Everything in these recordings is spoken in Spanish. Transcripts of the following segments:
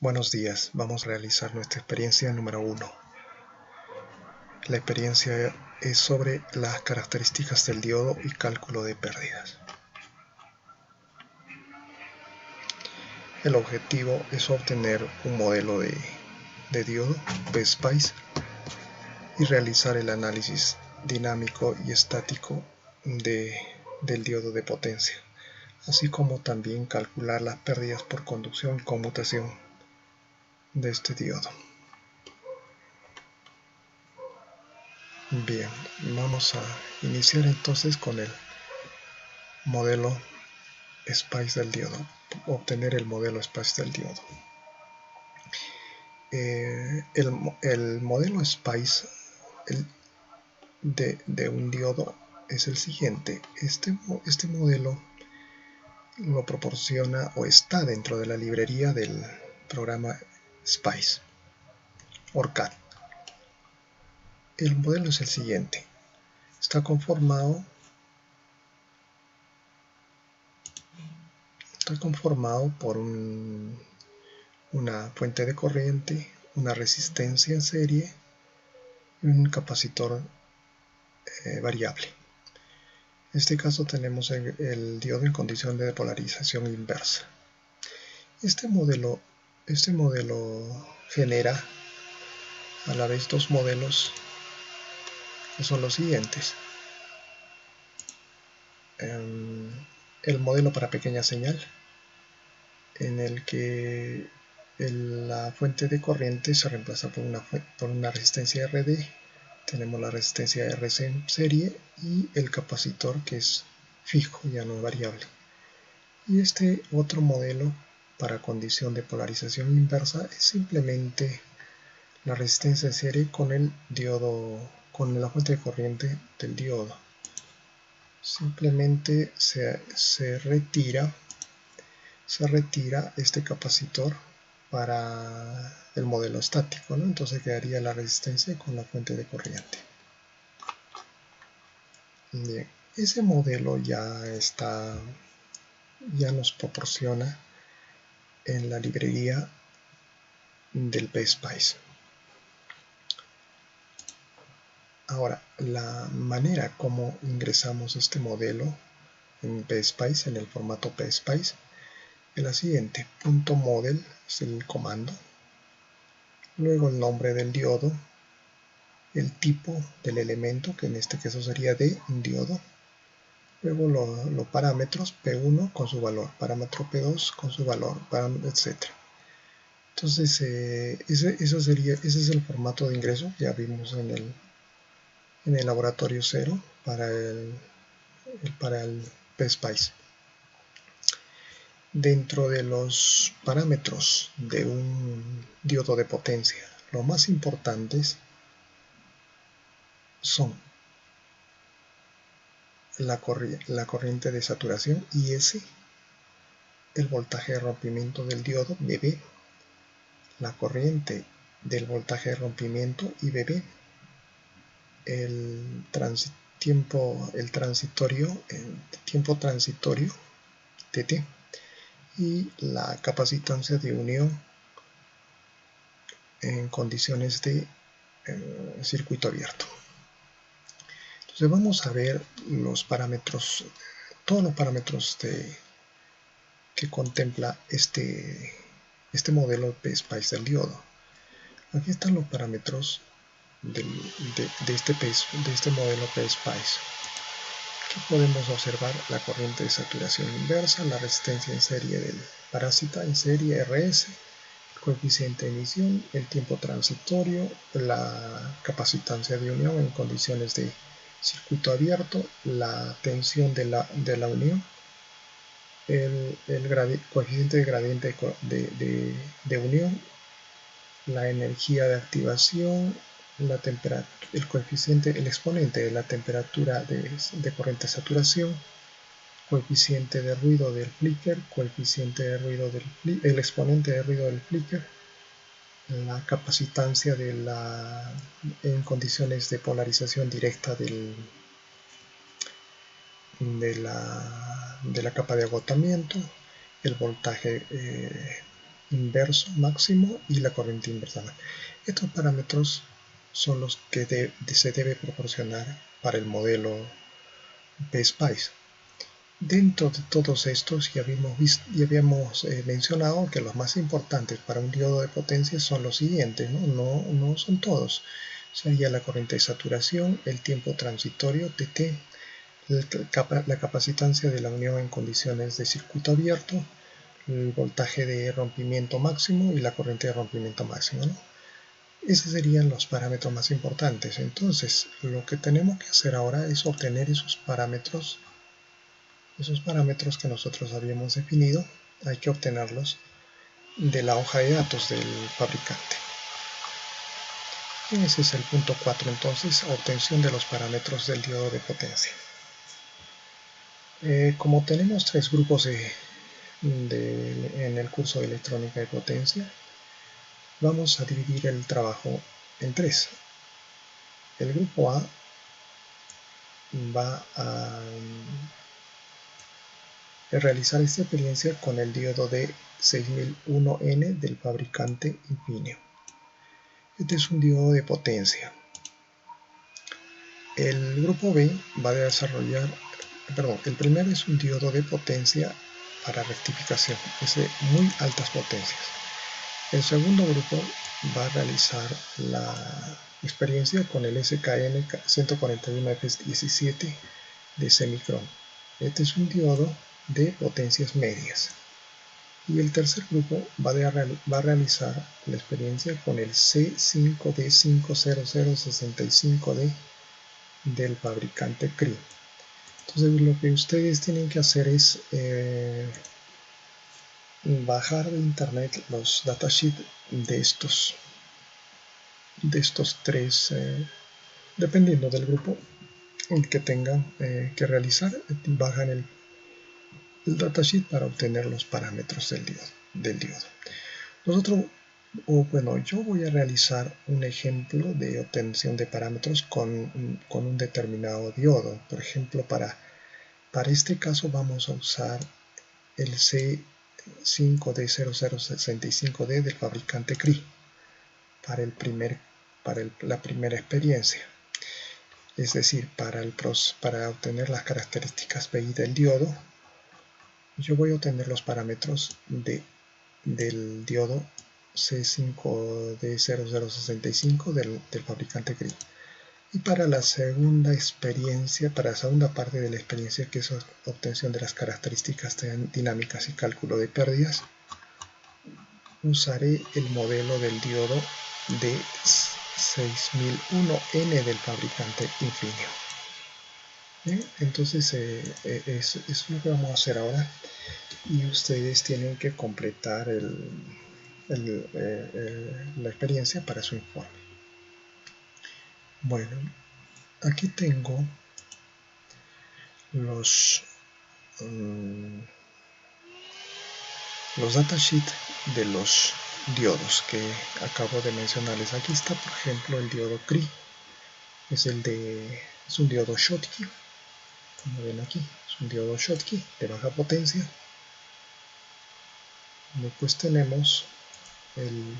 Buenos días, vamos a realizar nuestra experiencia número 1. La experiencia es sobre las características del diodo y cálculo de pérdidas. El objetivo es obtener un modelo de diodo PSpice y realizar el análisis dinámico y estático del diodo de potencia, así como también calcular las pérdidas por conducción y conmutación de este diodo. Bien, vamos a iniciar entonces con el modelo SPICE del diodo, obtener el modelo SPICE del diodo. El modelo SPICE de un diodo es el siguiente. Este modelo lo proporciona o está dentro de la librería del programa SPICE ORCAD. El modelo es el siguiente. Está conformado por una fuente de corriente, una resistencia en serie y un capacitor variable. En este caso tenemos el diodo en condición de polarización inversa. Este modelo genera a la vez dos modelos que son los siguientes. El modelo para pequeña señal, en el que la fuente de corriente se reemplaza por una resistencia RD. Tenemos la resistencia RC en serie y el capacitor que es fijo, ya no es variable. Y este otro modelo para condición de polarización inversa es simplemente la resistencia en serie con el diodo, con la fuente de corriente del diodo. Simplemente se retira este capacitor para el modelo estático, ¿no? Entonces quedaría la resistencia con la fuente de corriente. Bien, ese modelo ya nos proporciona en la librería del PSpice. Ahora, la manera como ingresamos este modelo en PSpice, en el formato PSpice, es la siguiente. .model es el comando, luego el nombre del diodo, el tipo del elemento, que en este caso sería de un diodo, luego los parámetros, P1 con su valor, parámetro P2 con su valor, etc. Entonces ese es el formato de ingreso. Ya vimos en el laboratorio 0 para el PSpice. Dentro de los parámetros de un diodo de potencia, los más importantes son la corriente de saturación IS, el voltaje de rompimiento del diodo VB, la corriente del voltaje de rompimiento IBB, el tiempo transitorio TT y la capacitancia de unión en condiciones de circuito abierto. Entonces vamos a ver los parámetros, todos los parámetros que contempla este modelo PSpice del diodo. Aquí están los parámetros de este modelo PSpice. Aquí podemos observar la corriente de saturación inversa, la resistencia en serie del parásita en serie RS, el coeficiente de emisión, el tiempo transitorio, la capacitancia de unión en condiciones de circuito abierto, la tensión de la unión, el coeficiente de gradiente de unión, la energía de activación, la temperatura, el exponente de la temperatura de corriente de saturación, coeficiente de ruido del flicker, el exponente de ruido del flicker, la capacitancia en condiciones de polarización directa de la capa de agotamiento, el voltaje inverso máximo y la corriente inversa. Estos parámetros son los que se debe proporcionar para el modelo PSpice. Dentro de todos estos ya habíamos mencionado que los más importantes para un diodo de potencia son los siguientes, no son todos. Sería la corriente de saturación, el tiempo transitorio TT, la capacitancia de la unión en condiciones de circuito abierto, el voltaje de rompimiento máximo y la corriente de rompimiento máximo, ¿no? Esos serían los parámetros más importantes. Entonces, lo que tenemos que hacer ahora es obtener esos parámetros que nosotros habíamos definido. Hay que obtenerlos de la hoja de datos del fabricante. Y ese es el punto 4, entonces, obtención de los parámetros del diodo de potencia. Como tenemos 3 grupos en el curso de electrónica de potencia, vamos a dividir el trabajo en 3. El grupo A va a realizar esta experiencia con el diodo de 6001N del fabricante Infineon. Este es un diodo de potencia. El grupo B va a desarrollar, el primero es un diodo de potencia para rectificación, es de muy altas potencias. El segundo grupo va a realizar la experiencia con el SKN 141F17 de semicron. Este es un diodo de potencias medias. Y el tercer grupo va a realizar la experiencia con el C5D50065D del fabricante Cree. Entonces lo que ustedes tienen que hacer es bajar de internet los datasheets de estos 3, dependiendo del grupo en que tengan que realizar, bajan el datasheet para obtener los parámetros del diodo. Yo voy a realizar un ejemplo de obtención de parámetros con un determinado diodo. Por ejemplo, para este caso vamos a usar el C5D0065D del fabricante Cree para la primera experiencia. Es decir, para obtener las características PI del diodo, yo voy a obtener los parámetros del diodo C5D0065 del fabricante Cree. Y para la segunda parte de la experiencia, que es obtención de las características dinámicas y cálculo de pérdidas, usaré el modelo del diodo de 6001N del fabricante Infineon. Bien, entonces eso es lo que vamos a hacer ahora, y ustedes tienen que completar la experiencia para su informe. Bueno, aquí tengo los datasheets de los diodos que acabo de mencionarles. Aquí está, por ejemplo, el diodo Cree. Es un diodo Schottky, como ven aquí, es un diodo Schottky de baja potencia. Después tenemos el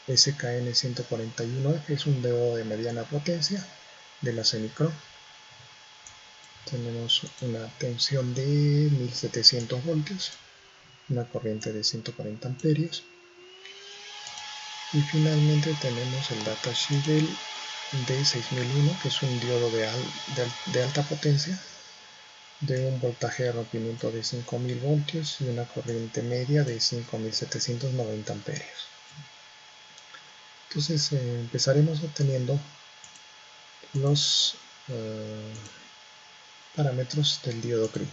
SKN 141, que es un diodo de mediana potencia de la semicron. Tenemos una tensión de 1700 voltios, una corriente de 140 amperios. Y finalmente tenemos el datasheet del D6001, que es un diodo de alta potencia, de un voltaje de rompimiento de 5000 voltios y una corriente media de 5790 amperios. Entonces empezaremos obteniendo los parámetros del diodo Cree,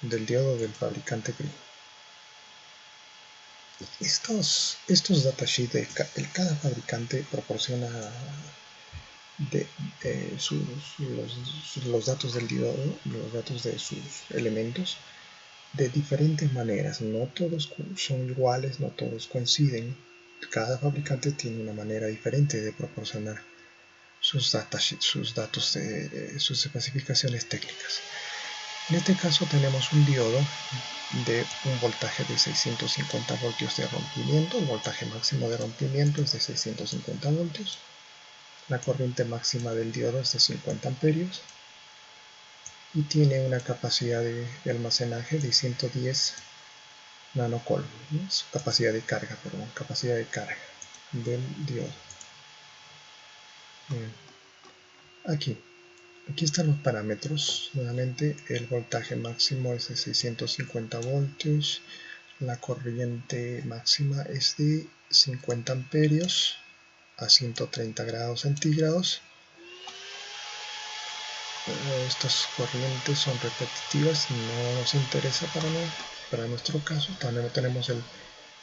del diodo del fabricante Cree. Estos datasheets de cada fabricante proporciona los datos del diodo, los datos de sus elementos, de diferentes maneras. No todos son iguales, no todos coinciden. Cada fabricante tiene una manera diferente de proporcionar sus datos, sus especificaciones técnicas. En este caso tenemos un diodo de un voltaje de 650 voltios de rompimiento. El voltaje máximo de rompimiento es de 650 voltios. La corriente máxima del diodo es de 50 amperios y tiene una capacidad de almacenaje de 110 nanocoulomb, ¿no? Capacidad de carga del diodo. Bien. Aquí están los parámetros. Nuevamente el voltaje máximo es de 650 voltios, la corriente máxima es de 50 amperios a 130 grados centígrados. Estas corrientes son repetitivas, no nos interesa para nuestro caso. También tenemos el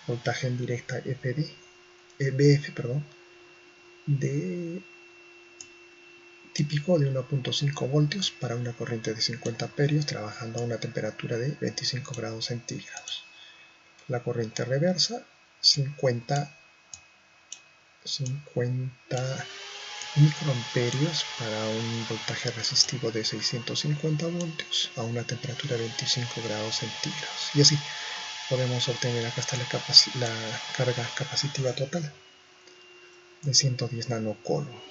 voltaje en directa BF, típico de 1.5 voltios para una corriente de 50 amperios trabajando a una temperatura de 25 grados centígrados. La corriente reversa 50 microamperios para un voltaje resistivo de 650 voltios a una temperatura de 25 grados centígrados. Y así podemos obtener, acá está la carga capacitiva total de 110 nanocoulomb.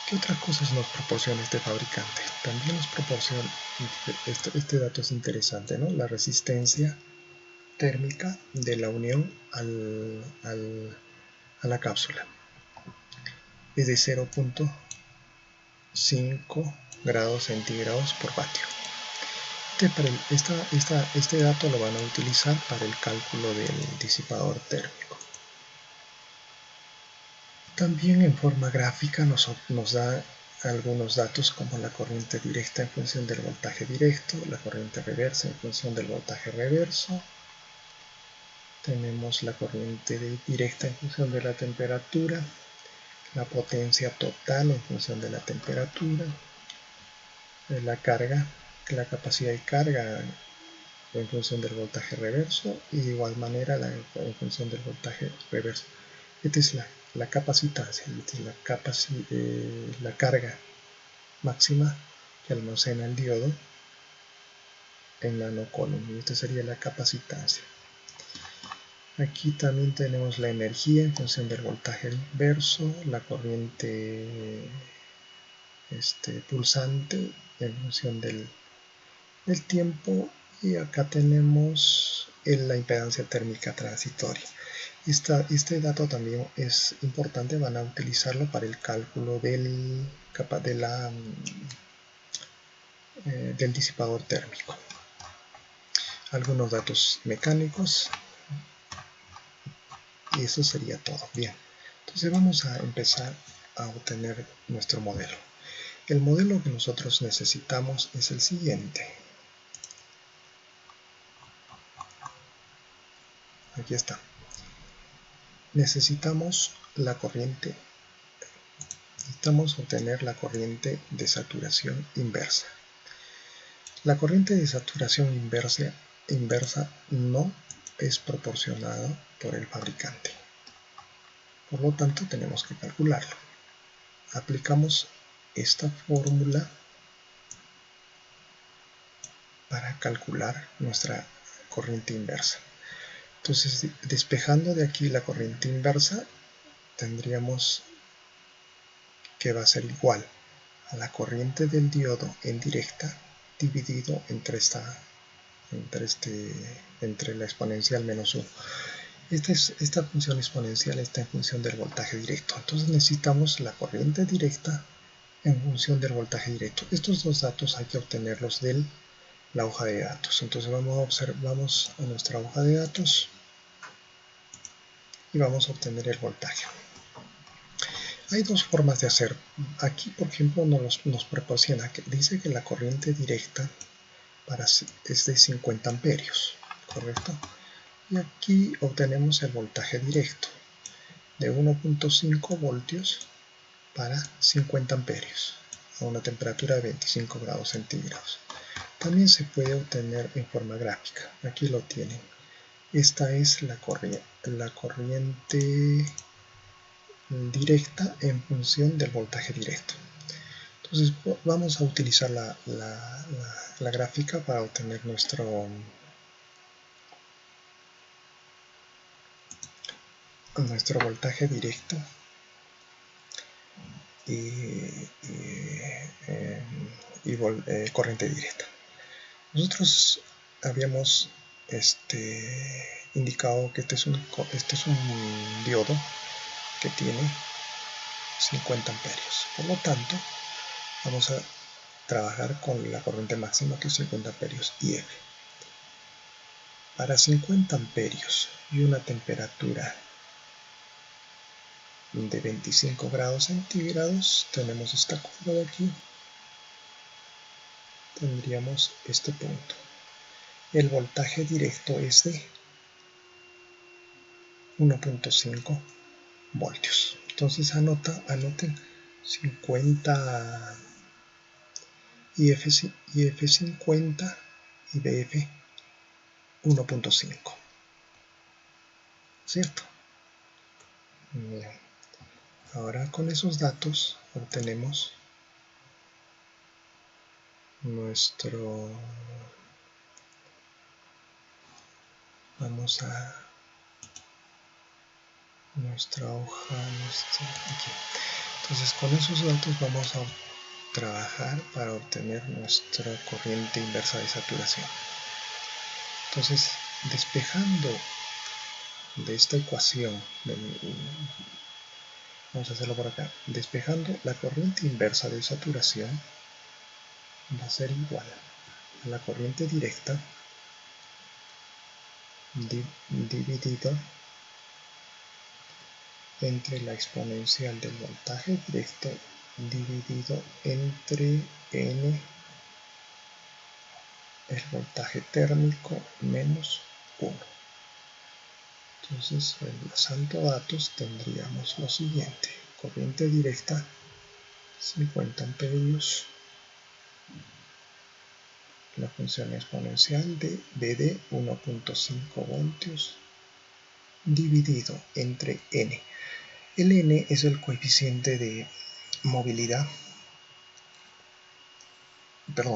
¿Qué otras cosas nos proporciona este fabricante? También nos proporciona, este dato es interesante, ¿no? La resistencia térmica de la unión a la cápsula es de 0.5 grados centígrados por vatio. Este dato lo van a utilizar para el cálculo del disipador térmico. También en forma gráfica nos da algunos datos como la corriente directa en función del voltaje directo, la corriente reversa en función del voltaje reverso. Tenemos la corriente directa en función de la temperatura, la potencia total en función de la temperatura, la carga, la capacidad de carga en función del voltaje reverso y de igual manera en función del voltaje reverso. Esta es la capacitancia, esta es la carga máxima que almacena el diodo en nanocoulomb, y esta sería la capacitancia. Aquí también tenemos la energía en función del voltaje inverso, la corriente pulsante en función del tiempo, y acá tenemos la impedancia térmica transitoria. Este dato también es importante, van a utilizarlo para el cálculo del disipador térmico. Algunos datos mecánicos y eso sería todo. Bien, entonces vamos a empezar a obtener nuestro modelo. El modelo que nosotros necesitamos es el siguiente. Aquí está. Necesitamos obtener la corriente de saturación inversa. La corriente de saturación inversa no es proporcionada por el fabricante. Por lo tanto, tenemos que calcularlo. Aplicamos esta fórmula para calcular nuestra corriente inversa. Entonces, despejando de aquí la corriente inversa, tendríamos que va a ser igual a la corriente del diodo en directa dividido entre la exponencial menos 1. Esta función exponencial está en función del voltaje directo. Entonces necesitamos la corriente directa en función del voltaje directo. Estos dos datos hay que obtenerlos de la hoja de datos. Entonces vamos a nuestra hoja de datos y vamos a obtener el voltaje. Hay dos formas de hacer. Aquí, por ejemplo, nos proporciona que dice que la corriente directa es de 50 amperios, ¿correcto? Y aquí obtenemos el voltaje directo de 1.5 voltios para 50 amperios a una temperatura de 25 grados centígrados. También se puede obtener en forma gráfica. Aquí lo tienen. Esta es la corriente directa en función del voltaje directo. Entonces vamos a utilizar la gráfica para obtener nuestro voltaje directo y corriente directa. Nosotros habíamos indicado que este es un diodo que tiene 50 amperios. Por lo tanto, vamos a trabajar con la corriente máxima, que es 50 amperios IF. Para 50 amperios y una temperatura de 25 grados centígrados, tenemos esta curva de aquí, tendríamos este punto. El voltaje directo es de 1.5 voltios. Entonces anoten 50 IF 50 y BF 1.5, ¿cierto? Bien. Ahora con esos datos obtenemos nuestro... Vamos a nuestra hoja, aquí. Entonces con esos datos vamos a trabajar para obtener nuestra corriente inversa de saturación. Entonces, despejando de esta ecuación, vamos a hacerlo por acá, despejando la corriente inversa de saturación va a ser igual a la corriente directa dividido entre la exponencial del voltaje directo dividido entre N, el voltaje térmico, menos 1. Entonces, enlazando datos, tendríamos lo siguiente: corriente directa 50 amperios, la función exponencial de BD 1.5 voltios dividido entre N. El N es el coeficiente de movilidad,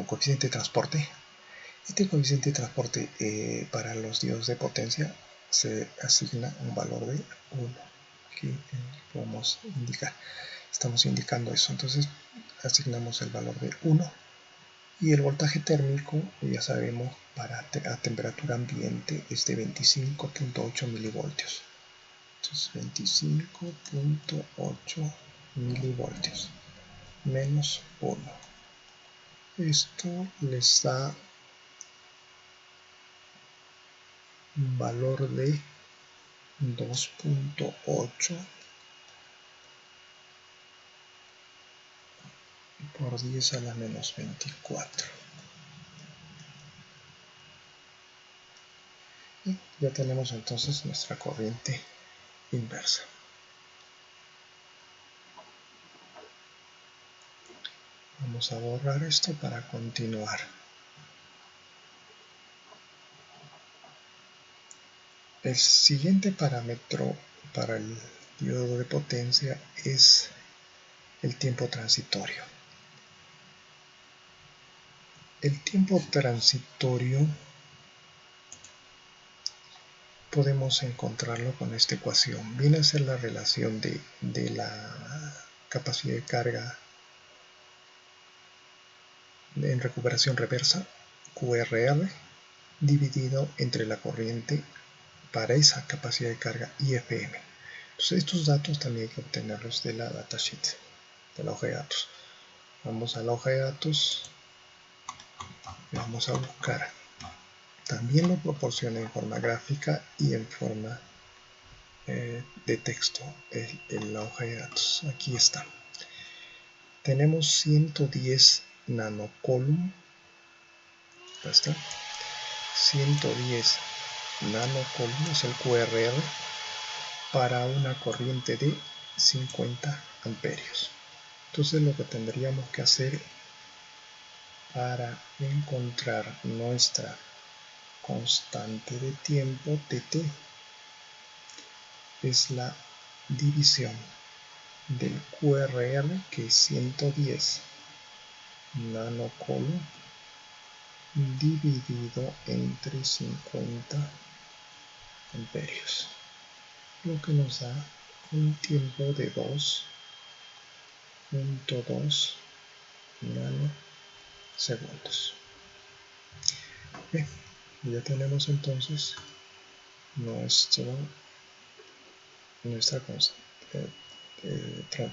coeficiente de transporte. Este coeficiente de transporte para los diodos de potencia se asigna un valor de 1. Aquí podemos indicar, estamos indicando eso. Entonces asignamos el valor de 1. Y el voltaje térmico, ya sabemos, a temperatura ambiente es de 25.8 milivoltios. Entonces 25.8 milivoltios menos 1. Esto les da un valor de 2.8 por 10 a la menos 24. Y ya tenemos entonces nuestra corriente inversa. Vamos a borrar esto para continuar. El siguiente parámetro para el diodo de potencia es el tiempo transitorio. El tiempo transitorio podemos encontrarlo con esta ecuación. Viene a ser la relación de la capacidad de carga en recuperación reversa, QRR, dividido entre la corriente para esa capacidad de carga IFM. Entonces estos datos también hay que obtenerlos de la datasheet, de la hoja de datos. Vamos a la hoja de datos y vamos a buscar. También lo proporciona en forma gráfica y en forma de texto en la hoja de datos. Aquí está. Tenemos 110 nanocoulomb. ¿Está? 110 nanocoulomb es el QRR para una corriente de 50 amperios. Entonces lo que tendríamos que hacer para encontrar nuestra constante de tiempo TT es la división del QRR, que es 110 nanocoulomb dividido entre 50 amperios, lo que nos da un tiempo de 2.2 nanosegundos. Bien, ya tenemos entonces nuestro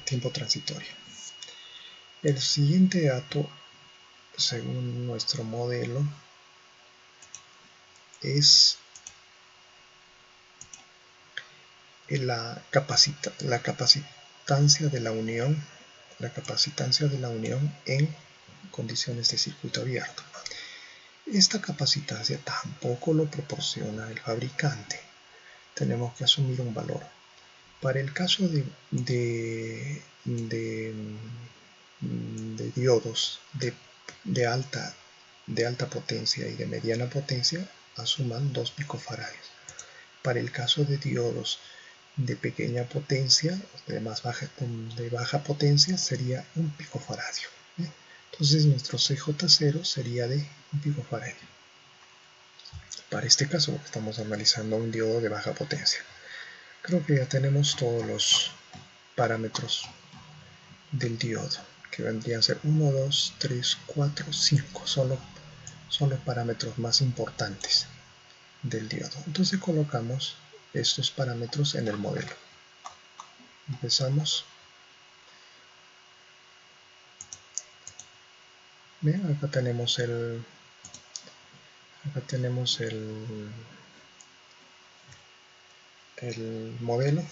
tiempo transitorio. El siguiente dato, según nuestro modelo, es la capacitancia de la unión en condiciones de circuito abierto. Esta capacitancia tampoco lo proporciona el fabricante. Tenemos que asumir un valor. Para el caso de diodos de alta potencia y de mediana potencia, asuman 2 picofaradios. Para el caso de diodos de pequeña potencia, de baja potencia, sería 1 picofaradio. Entonces nuestro CJ0 sería de 1 picofaradio. Para este caso, estamos analizando un diodo de baja potencia. Creo que ya tenemos todos los parámetros del diodo, que vendrían a ser 1, 2, 3, 4, 5. Son los parámetros más importantes del diodo. Entonces colocamos estos parámetros en el modelo. Empezamos. Bien, acá tenemos el modelo.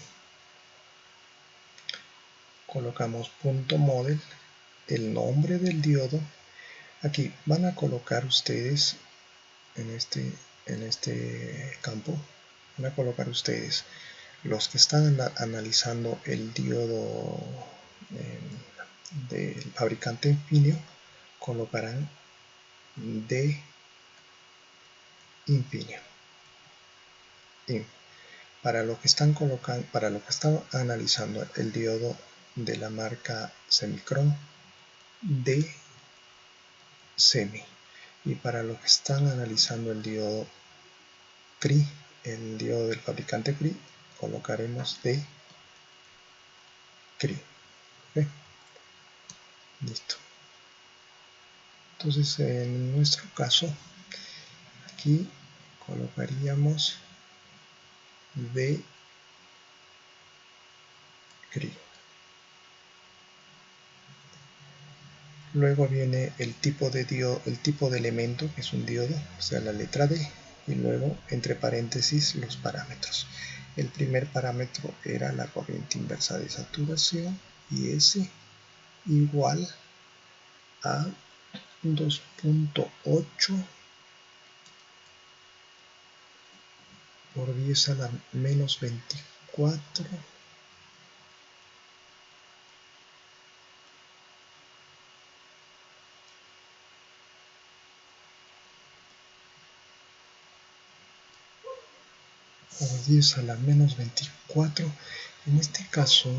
Colocamos punto model, el nombre del diodo. Aquí van a colocar ustedes en este campo, van a colocar ustedes los que están analizando el diodo del fabricante Infineon, colocarán de Infineon. Para lo que están analizando el diodo de la marca Semicron, de Semi. Y para lo que están analizando el diodo Cree, el diodo del fabricante Cree, colocaremos de Cree. ¿Okay? Listo. Entonces, en nuestro caso, aquí colocaríamos de Cree. Luego viene el tipo de diodo, el tipo de elemento, que es un diodo, o sea, la letra D, y luego entre paréntesis los parámetros. El primer parámetro era la corriente inversa de saturación, y S igual a 2.8 por 10 a la menos 24 por 10 a la menos 24. En este caso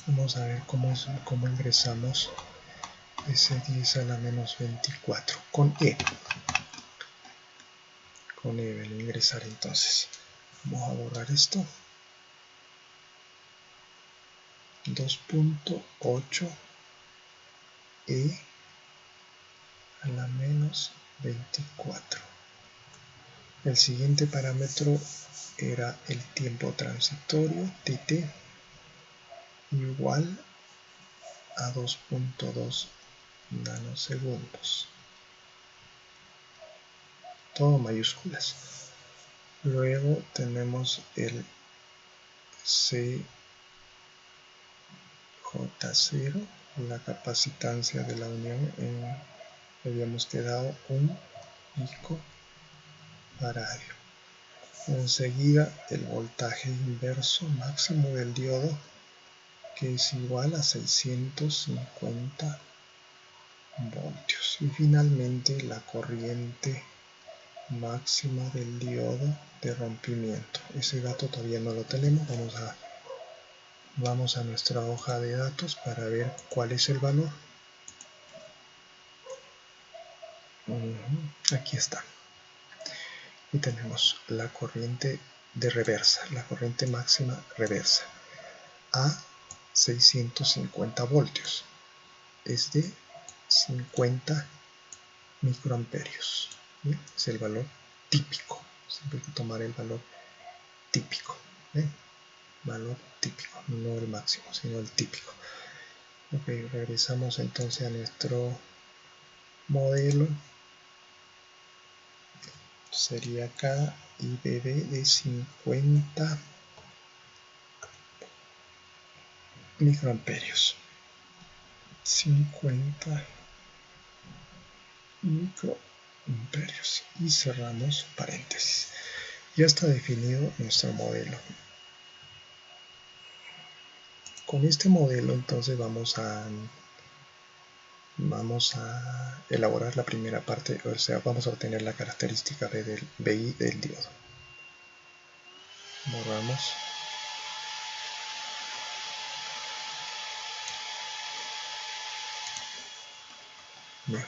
vamos a ver cómo ingresamos ese 10 a la menos 24 con E. Con E al ingresar, entonces vamos a borrar esto. 2.8 E a la menos 24. El siguiente parámetro era el tiempo transitorio, TT, igual a 2.2 nanosegundos. Todo mayúsculas. Luego tenemos el CJ0, la capacitancia de la unión, habíamos quedado 1 picofaradio. Enseguida el voltaje inverso máximo del diodo, que es igual a 650 voltios. Y finalmente la corriente máxima del diodo de rompimiento. Ese dato todavía no lo tenemos. Vamos a nuestra hoja de datos para ver cuál es el valor. Aquí está. Y tenemos la corriente de reversa, la corriente máxima reversa a 650 voltios. Es de 50 microamperios. ¿Bien? Es el valor típico. Siempre hay que tomar el valor típico. ¿Bien? Valor típico, no el máximo, sino el típico. Ok, regresamos entonces a nuestro modelo. Sería acá IBB de 50 microamperios. 50 microamperios. Y cerramos paréntesis. Ya está definido nuestro modelo. Con este modelo entonces vamos a elaborar la primera parte, o sea, vamos a obtener la característica BI del diodo. Borramos. Bien.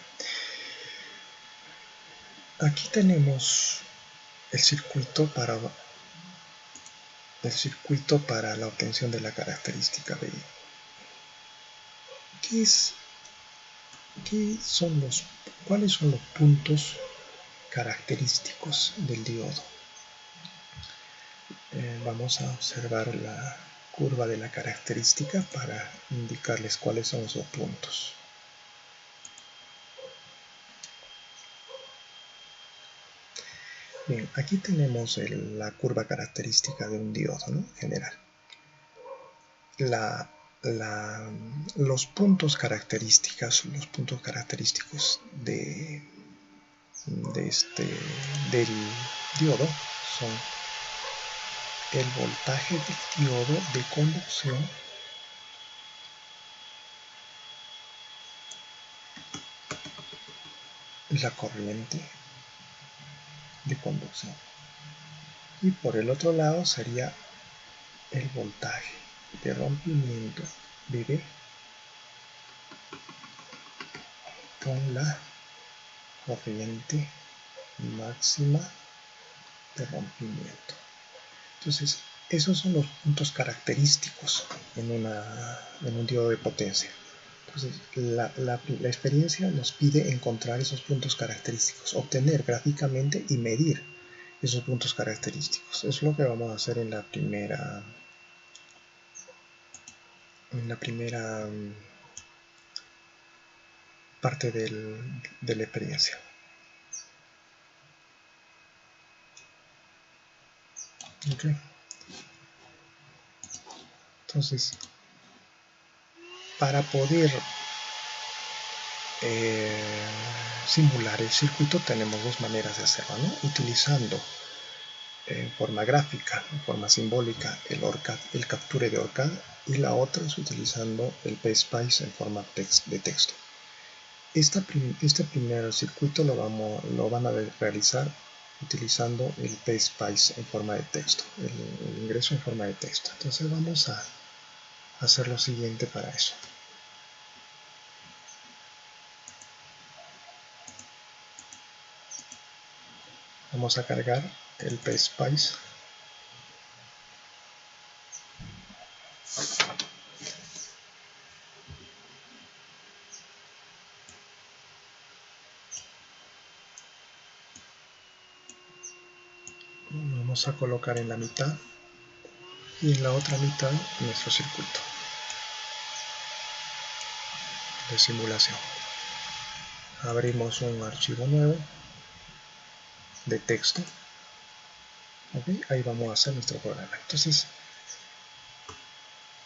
Aquí tenemos el circuito para la obtención de la característica BI. ¿Cuáles son los puntos característicos del diodo? Vamos a observar la curva de la característica para indicarles cuáles son esos puntos. Bien, aquí tenemos la curva característica de un diodo, ¿no? En general. Los puntos característicos del diodo son el voltaje del diodo de conducción y la corriente de conducción. Y por el otro lado sería el voltaje de rompimiento BB con la corriente máxima de rompimiento. Entonces, esos son los puntos característicos en un diodo de potencia. Entonces, la experiencia nos pide encontrar esos puntos característicos, obtener gráficamente y medir esos puntos característicos. Eso es lo que vamos a hacer en la primera parte de la experiencia. Okay. Entonces, para poder simular el circuito tenemos dos maneras de hacerlo, ¿no? Utilizando en forma gráfica, en forma simbólica, el capture de ORCAD, y la otra es utilizando el PSpice en forma de texto. Este primer circuito lo van a realizar utilizando el PSpice en forma de texto, el ingreso en forma de texto. Entonces vamos a hacer lo siguiente para eso. Vamos a cargar el PSpice. Lo vamos a colocar en la mitad y en la otra mitad nuestro circuito de simulación. Abrimos un archivo nuevo de texto. ¿Okay? Ahí vamos a hacer nuestro programa. Entonces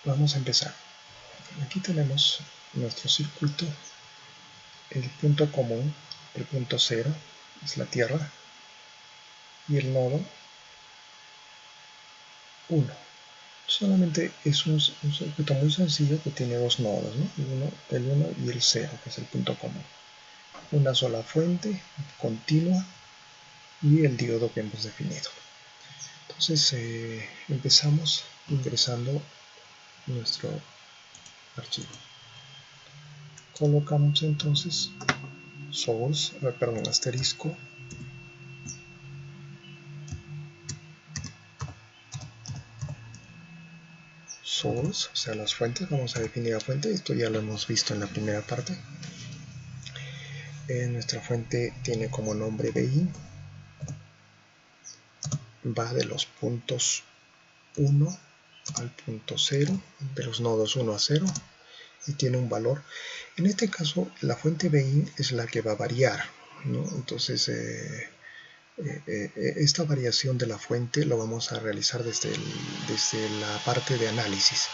vamos a empezar. Aquí tenemos nuestro circuito. El punto común, el punto cero, es la Tierra, y el nodo 1. Solamente es un circuito muy sencillo que tiene dos nodos, ¿no? El 1 y el 0, que es el punto común. Una sola fuente continua y el diodo que hemos definido. Entonces empezamos ingresando nuestro archivo. Colocamos entonces source, perdón, asterisco, source, o sea, las fuentes. Vamos a definir la fuente. Esto ya lo hemos visto en la primera parte. Nuestra fuente tiene como nombre BI, va de los puntos 1 al punto 0, de los nodos 1 a 0, y tiene un valor. En este caso, la fuente BI es la que va a variar, ¿no? Entonces, esta variación de la fuente lo vamos a realizar desde la parte de análisis,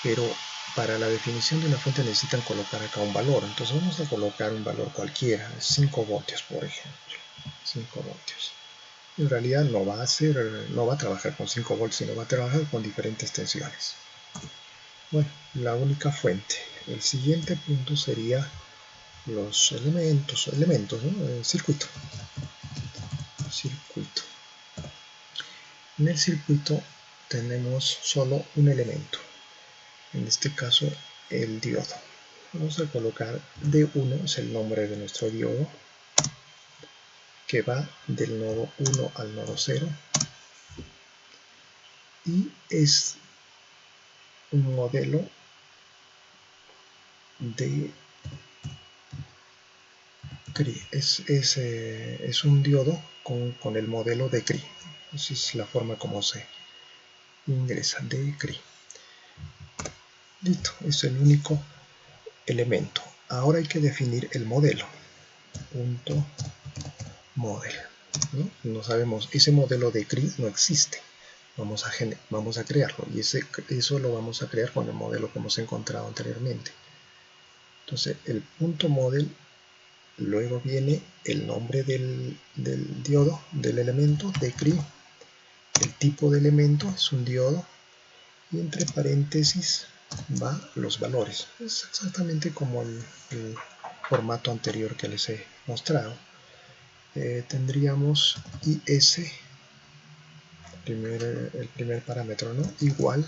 pero para la definición de una fuente necesitan colocar acá un valor. Entonces vamos a colocar un valor cualquiera, 5 voltios por ejemplo, 5 voltios. En realidad no va a trabajar con 5 voltios, sino va a trabajar con diferentes tensiones. Bueno, la única fuente. El siguiente punto sería los elementos, ¿no? Circuito. En el circuito tenemos solo un elemento, en este caso el diodo. Vamos a colocar D1, es el nombre de nuestro diodo, que va del nodo 1 al nodo 0, y es un modelo de CRI, es un diodo con el modelo de CRI. Esa es la forma como se ingresa, de CRI. Listo, es el único elemento. Ahora hay que definir el modelo. Punto model, ¿no? No sabemos, ese modelo de CRI no existe. Vamos a crearlo, y eso lo vamos a crear con el modelo que hemos encontrado anteriormente. Entonces el punto model, luego viene el nombre del diodo, del elemento de CRI, el tipo de elemento es un diodo, y entre paréntesis va los valores. Es exactamente como el formato anterior que les he mostrado. Tendríamos IS, el primer parámetro, ¿no? Igual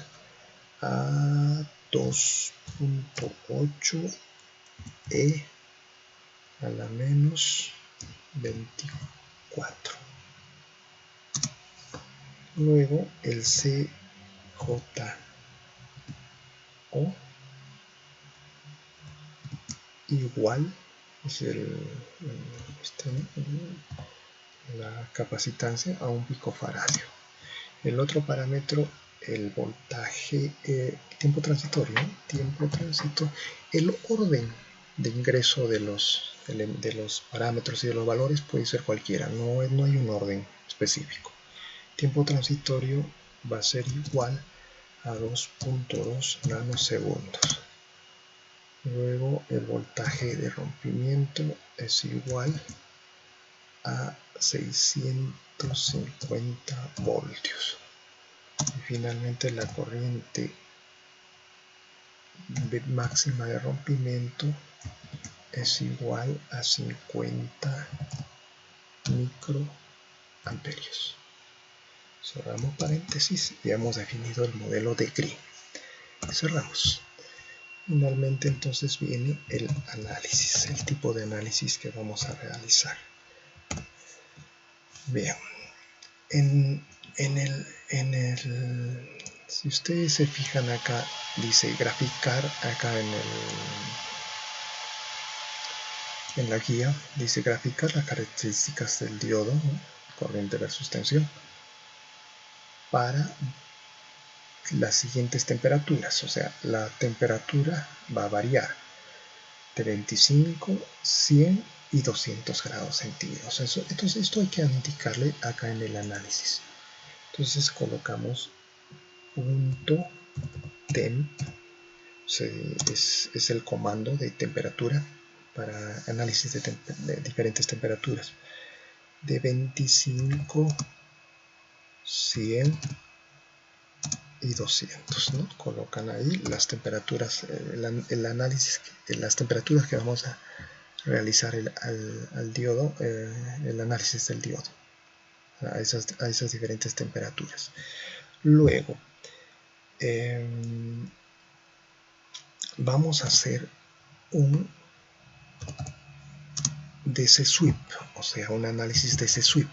a 2.8 E a la menos 24. Luego el CJO igual es la capacitancia a un picofaradio. El otro parámetro, el voltaje, tiempo transitorio, el orden de ingreso de los parámetros y de los valores puede ser cualquiera, no hay un orden específico. Tiempo transitorio va a ser igual a 2.2 nanosegundos. Luego el voltaje de rompimiento es igual a 650 voltios. Y finalmente la corriente máxima de rompimiento es igual a 50 microamperios. Cerramos paréntesis y hemos definido el modelo de CRI. Cerramos. Finalmente entonces viene el análisis, el tipo de análisis que vamos a realizar. Bien, si ustedes se fijan acá, dice graficar, acá en la guía, dice graficar las características del diodo, ¿no? Corriente versus tensión, para las siguientes temperaturas. O sea, la temperatura va a variar de 25, 100 y 200 grados centígrados. Entonces esto hay que indicarle acá en el análisis. Entonces colocamos punto temp, es el comando de temperatura para análisis de diferentes temperaturas, de 25, 100 y 200, ¿no? Colocan ahí las temperaturas, el análisis, las temperaturas que vamos a realizar al diodo, el análisis del diodo a esas diferentes temperaturas. Luego vamos a hacer DC sweep, o sea, un análisis DC sweep.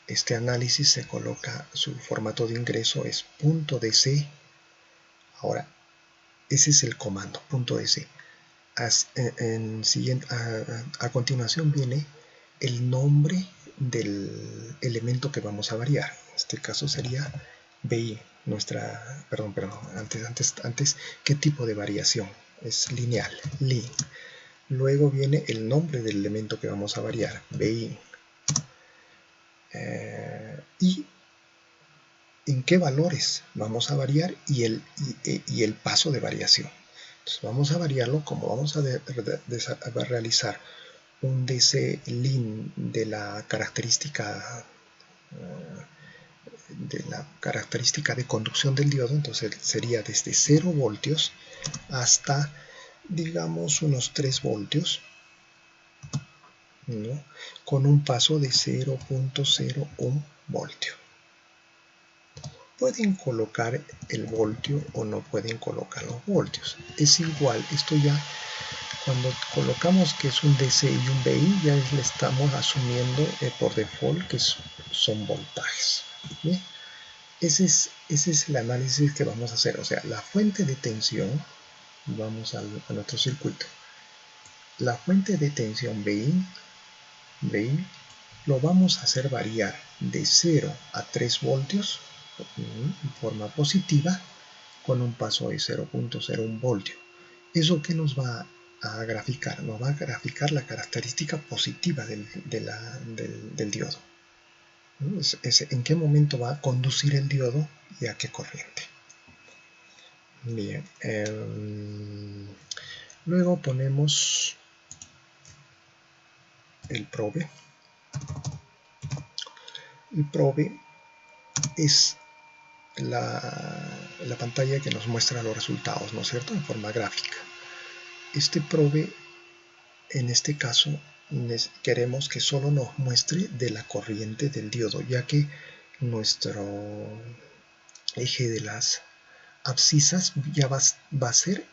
Este análisis se coloca, su formato de ingreso es .dc. Ahora, ese es el comando, .dc. A continuación viene el nombre del elemento que vamos a variar. En este caso sería BI, antes, ¿qué tipo de variación? Es lineal, lin. Luego viene el nombre del elemento que vamos a variar, BI. Y en qué valores vamos a variar y el paso de variación. Entonces vamos a variarlo como vamos a realizar un DC lin de la característica de conducción del diodo. Entonces sería desde 0 voltios hasta, digamos, unos 3 voltios, ¿no? Con un paso de 0.01 voltio. Pueden colocar el voltio o no pueden colocar los voltios. Es igual, esto ya cuando colocamos que es un DC y un BI, ya le estamos asumiendo por default que son voltajes. ¿Bien? Ese es el análisis que vamos a hacer. O sea, la fuente de tensión, vamos a nuestro circuito. La fuente de tensión BI lo vamos a hacer variar de 0 a 3 voltios en forma positiva con un paso de 0.01 voltio. ¿Eso qué nos va a graficar? Nos va a graficar la característica positiva del diodo. ¿En qué momento va a conducir el diodo y a qué corriente? Bien. Luego ponemos el probe. El probe es la pantalla que nos muestra los resultados, ¿no es cierto?, en forma gráfica. Este probe, en este caso, queremos que solo nos muestre de la corriente del diodo, ya que nuestro eje de las abscisas ya va a ser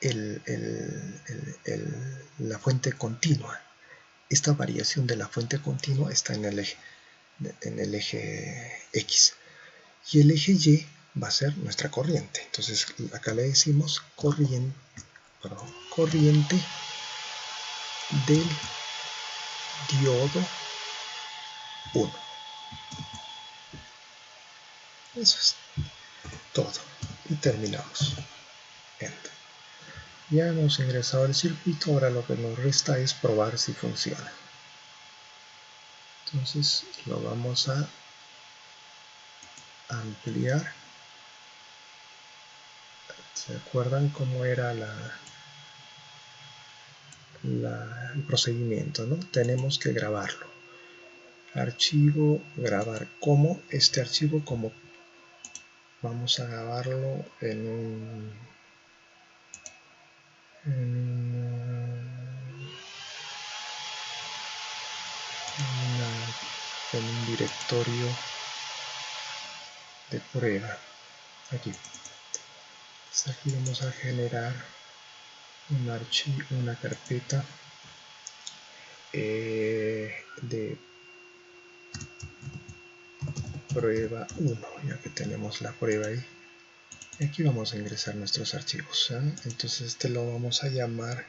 la fuente continua. Esta variación de la fuente continua está en el eje X. Y el eje Y va a ser nuestra corriente. Entonces acá le decimos corriente del diodo 1. Eso es todo. Y terminamos. Enter. Ya hemos ingresado al circuito. Ahora lo que nos resta es probar si funciona. Entonces lo vamos a ampliar. ¿Se acuerdan cómo era el procedimiento, ¿no? Tenemos que grabarlo. Archivo, grabar como. Este archivo, como vamos a grabarlo en un directorio de prueba. Aquí. Entonces aquí vamos a generar un archivo, una carpeta de prueba 1, ya que tenemos la prueba ahí. Aquí vamos a ingresar nuestros archivos, ¿eh? Entonces este lo vamos a llamar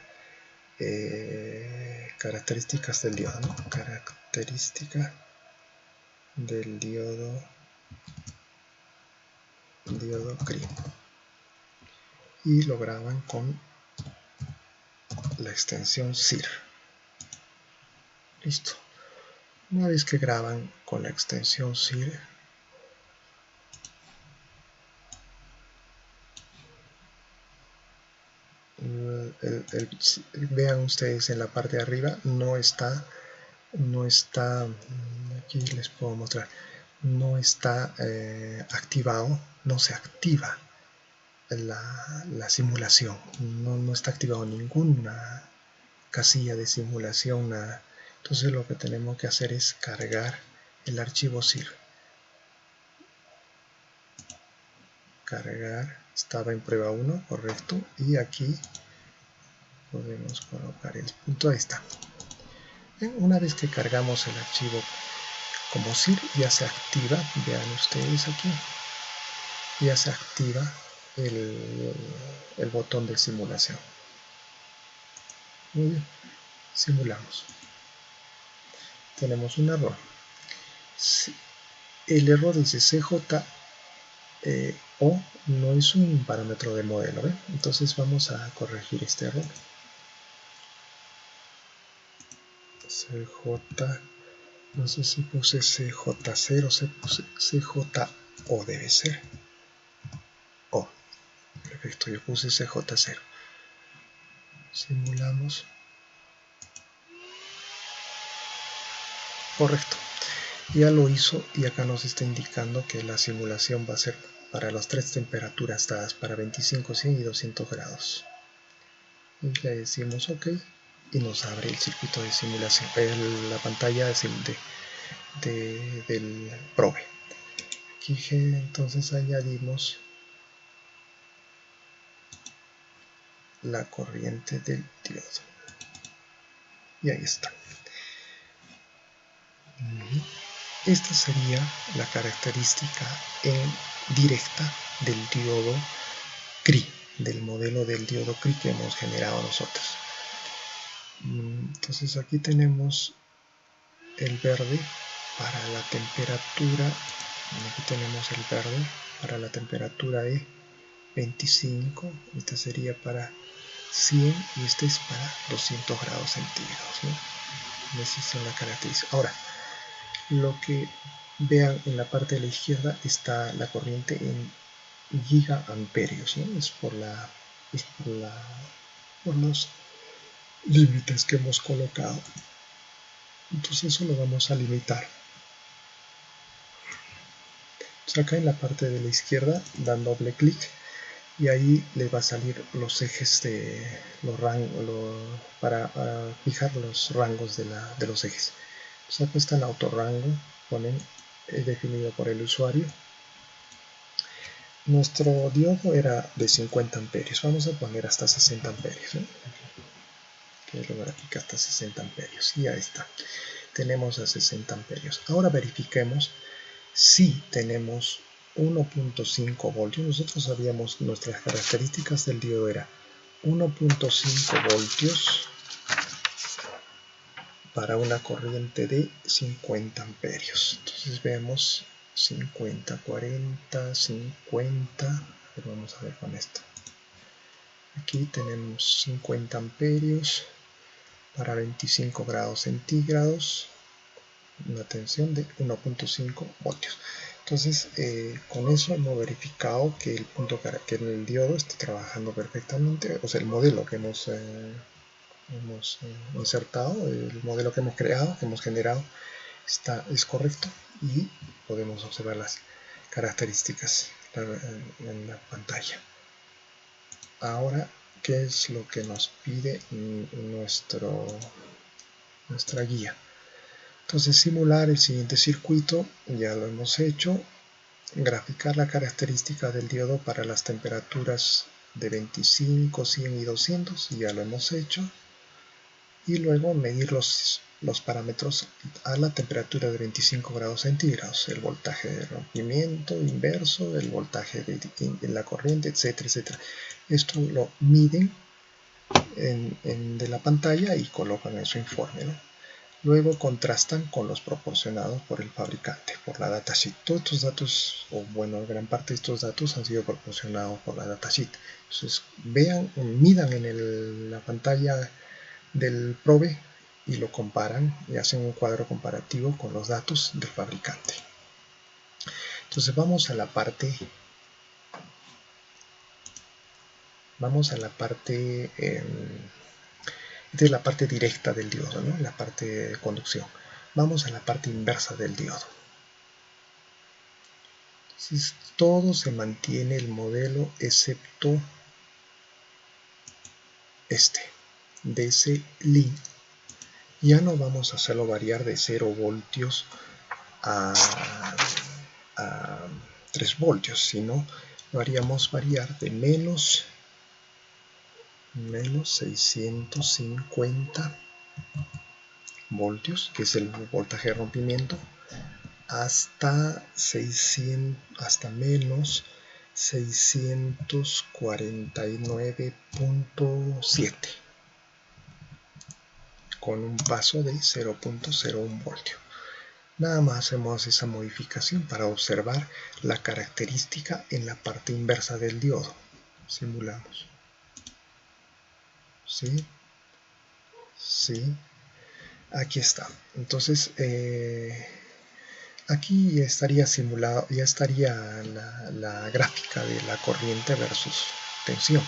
características del diodo, ¿no? Característica del diodo CRIM, y lo graban con la extensión CIR. Listo. Una vez que graban con la extensión CIR, vean ustedes en la parte de arriba, no está, aquí les puedo mostrar, no está activado, no se activa la simulación, no está activado ninguna casilla de simulación, nada. Entonces lo que tenemos que hacer es cargar el archivo CIR. Cargar, estaba en prueba 1, correcto, y aquí podemos colocar el punto. Ahí está. Una vez que cargamos el archivo como zip, ya se activa, vean ustedes aquí, ya se activa el botón de simulación. Muy bien, simulamos. Tenemos un error. El error dice CJ o no es un parámetro de modelo, ¿eh? Entonces vamos a corregir este error. CJ, no sé si puse CJ0, se puse CJO, debe ser. O, perfecto, yo puse CJ0. Simulamos. Correcto. Ya lo hizo y acá nos está indicando que la simulación va a ser para las tres temperaturas dadas, para 25, 100 y 200 grados. Y le decimos OK y nos abre el circuito de simulación, la pantalla del probe. Aquí entonces añadimos la corriente del diodo. Y ahí está. Esta sería la característica directa del diodo CRI, del modelo del diodo CRI que hemos generado nosotros. Entonces aquí tenemos el verde para la temperatura, aquí tenemos el verde para la temperatura de 25, esta sería para 100 y este es para 200 grados centígrados, ¿no? Esas son las características. Ahora, lo que vean en la parte de la izquierda está la corriente en gigaamperios, ¿no? Es por los límites que hemos colocado. Entonces eso lo vamos a limitar. Entonces acá en la parte de la izquierda dan doble clic y ahí le va a salir los ejes de los rangos para fijar los rangos de los ejes. Entonces acá está el autorrango, ponen definido por el usuario. Nuestro diodo era de 50 amperios, vamos a poner hasta 60 amperios, ¿no? Que lo grafica hasta 60 amperios y ahí está, tenemos a 60 amperios. Ahora verifiquemos si tenemos 1.5 voltios. Nosotros sabíamos nuestras características del diodo era 1.5 voltios para una corriente de 50 amperios. Entonces vemos 50, 40, 50. Pero vamos a ver con esto. Aquí tenemos 50 amperios para 25 grados centígrados. Una tensión de 1.5 voltios. Entonces, con eso hemos verificado que el diodo está trabajando perfectamente, o sea, el modelo que hemos insertado, el modelo que hemos creado, que hemos generado, es correcto y podemos observar las características en la pantalla. Ahora, ¿qué es lo que nos pide nuestra guía? Entonces, simular el siguiente circuito, ya lo hemos hecho. Graficar la característica del diodo para las temperaturas de 25, 100 y 200, ya lo hemos hecho. Y luego medir los parámetros a la temperatura de 25 grados centígrados, el voltaje de rompimiento inverso, el voltaje de la corriente, etcétera, etcétera. Esto lo miden de la pantalla y colocan en su informe, ¿no? Luego contrastan con los proporcionados por el fabricante, por la datasheet. Todos estos datos, o bueno, gran parte de estos datos han sido proporcionados por la datasheet. Entonces, midan en la pantalla del probe y lo comparan y hacen un cuadro comparativo con los datos del fabricante. Entonces vamos a la parte esta es la parte directa del diodo, ¿no? La parte de conducción. Vamos a la parte inversa del diodo. Entonces, todo se mantiene el modelo excepto DC-LIN. Ya no vamos a hacerlo variar de 0 voltios a 3 voltios, sino lo haríamos variar de menos 650 voltios, que es el voltaje de rompimiento, hasta menos 649.7 con un paso de 0.01 voltio. Nada más hacemos esa modificación para observar la característica en la parte inversa del diodo. Simulamos. ¿Sí? Sí. Aquí está. Entonces, aquí ya estaría simulado, ya estaría la gráfica de la corriente versus tensión.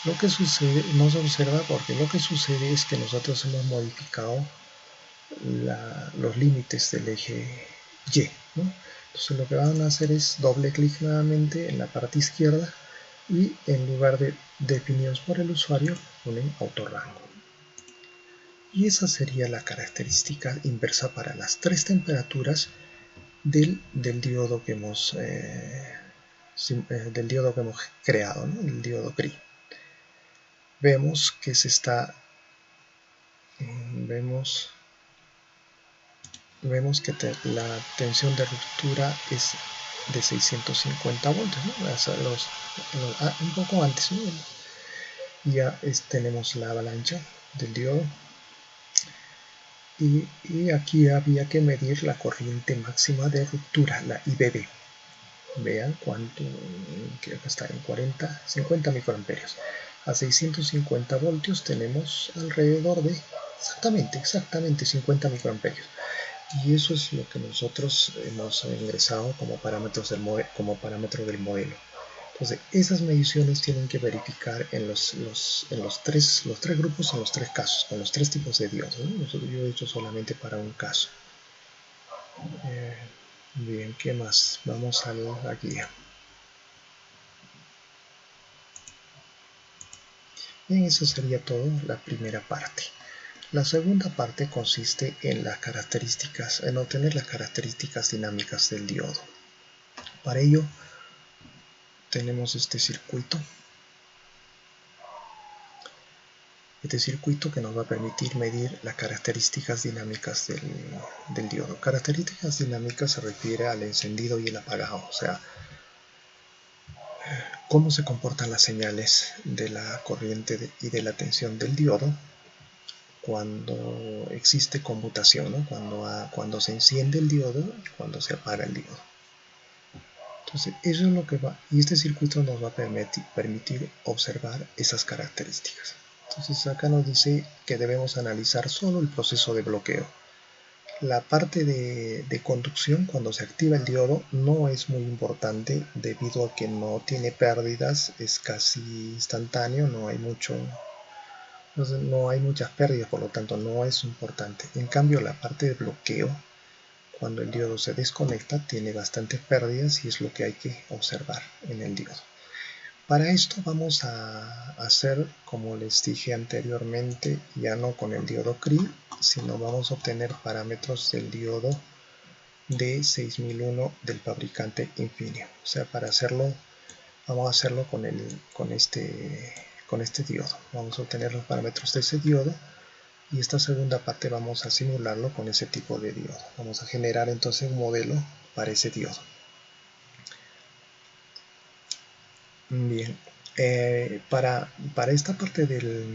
Lo que sucede, no se observa porque lo que sucede es que nosotros hemos modificado los límites del eje Y, ¿no? Entonces lo que van a hacer es doble clic nuevamente en la parte izquierda y en lugar de definidos por el usuario ponen autorrango. Y esa sería la característica inversa para las tres temperaturas del diodo que hemos creado, ¿no? El diodo GRI. Vemos que se está vemos que la tensión de ruptura es de 650 voltios, ¿no? Un poco antes, ¿no? Ya tenemos la avalancha del diodo y aquí había que medir la corriente máxima de ruptura, la IBB. Vean cuánto, que acá está en 50 microamperios. A 650 voltios tenemos alrededor de exactamente 50 microamperios. Y eso es lo que nosotros hemos ingresado como parámetro del modelo. Entonces, esas mediciones tienen que verificar en los tres grupos, en los tres casos, con los tres tipos de diodos, ¿no? Yo he hecho solamente para un caso. Bien, ¿qué más? Vamos a la guía. Bien, eso sería todo la primera parte. La segunda parte consiste en las características, en obtener las características dinámicas del diodo. Para ello tenemos este circuito que nos va a permitir medir las características dinámicas del diodo. Características dinámicas se refiere al encendido y el apagado, o sea, cómo se comportan las señales de la corriente y de la tensión del diodo cuando existe conmutación, ¿no? Cuando se enciende el diodo y cuando se apaga el diodo. Entonces, eso es lo que va, y este circuito nos va a permitir observar esas características. Entonces, acá nos dice que debemos analizar solo el proceso de bloqueo. La parte de conducción, cuando se activa el diodo, no es muy importante debido a que no tiene pérdidas, es casi instantáneo, no hay muchas pérdidas, por lo tanto no es importante. En cambio, la parte de bloqueo, cuando el diodo se desconecta, tiene bastantes pérdidas y es lo que hay que observar en el diodo. Para esto vamos a hacer, como les dije anteriormente, ya no con el diodo CRI, sino vamos a obtener parámetros del diodo de 6001 del fabricante Infineon. O sea, para hacerlo, vamos a hacerlo con este diodo. Vamos a obtener los parámetros de ese diodo y esta segunda parte vamos a simularlo con ese tipo de diodo. Vamos a generar entonces un modelo para ese diodo. Bien, para esta parte de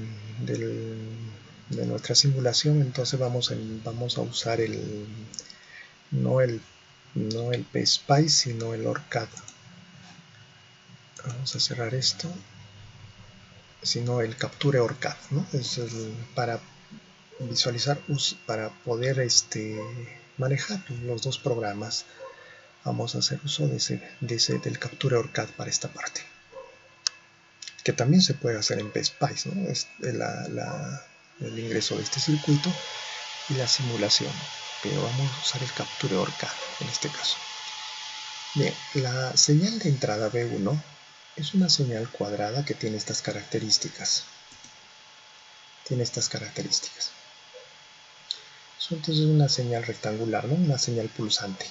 nuestra simulación, entonces vamos a usar no el PSpice, sino el OrCAD. Vamos a cerrar esto, sino el Capture OrCAD, ¿no? Es para visualizar, para poder manejar los dos programas. Vamos a hacer uso del Capture OrCAD para esta parte, que también se puede hacer en PSpice, ¿no? Es el ingreso de este circuito y la simulación, pero vamos a usar el Capture OrCAD en este caso. Bien, la señal de entrada B1 es una señal cuadrada que tiene estas características. Entonces es una señal rectangular, ¿no? Una señal pulsante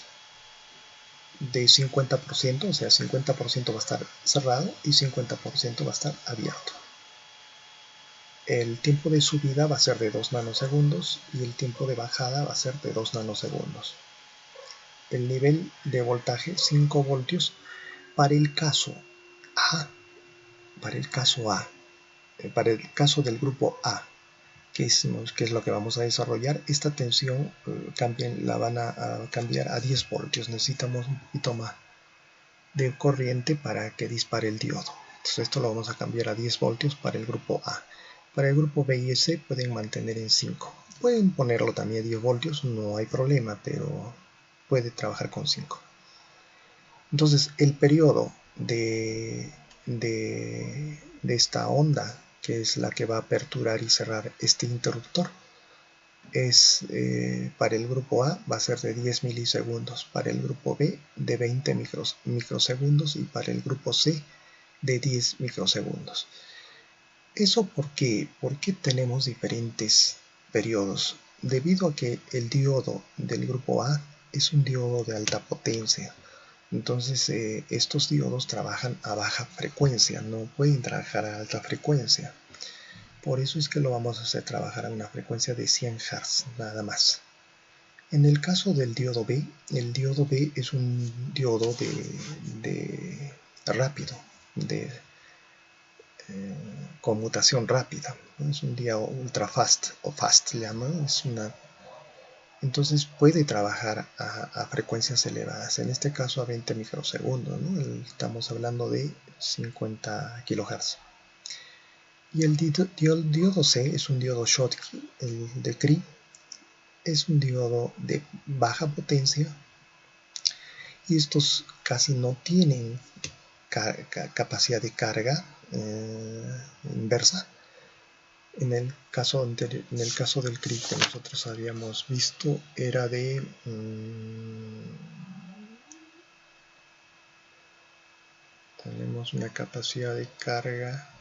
de 50%, o sea, 50% va a estar cerrado y 50% va a estar abierto. el tiempo de subida va a ser de 2 nanosegundos y el tiempo de bajada va a ser de 2 nanosegundos. El nivel de voltaje 5 voltios para el caso A, para el caso del grupo A, que es lo que vamos a desarrollar. Esta tensión la van a cambiar a 10 voltios. Necesitamos un poquito más de corriente para que dispare el diodo. Entonces esto lo vamos a cambiar a 10 voltios para el grupo A. Para el grupo B y C pueden mantener en 5. Pueden ponerlo también a 10 voltios, no hay problema, pero puede trabajar con 5. Entonces el periodo de esta onda, que es la que va a aperturar y cerrar este interruptor, es para el grupo A va a ser de 10 milisegundos, para el grupo B de 20 microsegundos y para el grupo C de 10 microsegundos. ¿Eso por qué? ¿Por qué tenemos diferentes periodos? Debido a que el diodo del grupo A es un diodo de alta potencia. Entonces estos diodos trabajan a baja frecuencia, no pueden trabajar a alta frecuencia. Por eso es que lo vamos a hacer trabajar a una frecuencia de 100 Hz, nada más. En el caso del diodo B, el diodo B es un diodo de rápido, de conmutación rápida. Es un diodo ultra fast, o fast le llaman. Entonces puede trabajar a frecuencias elevadas, en este caso a 20 microsegundos, ¿no? Estamos hablando de 50 kHz. Y el diodo C es un diodo Schottky, el de Cree, es un diodo de baja potencia y estos casi no tienen capacidad de carga inversa. En el caso del Cree que nosotros habíamos visto era de tenemos una capacidad de carga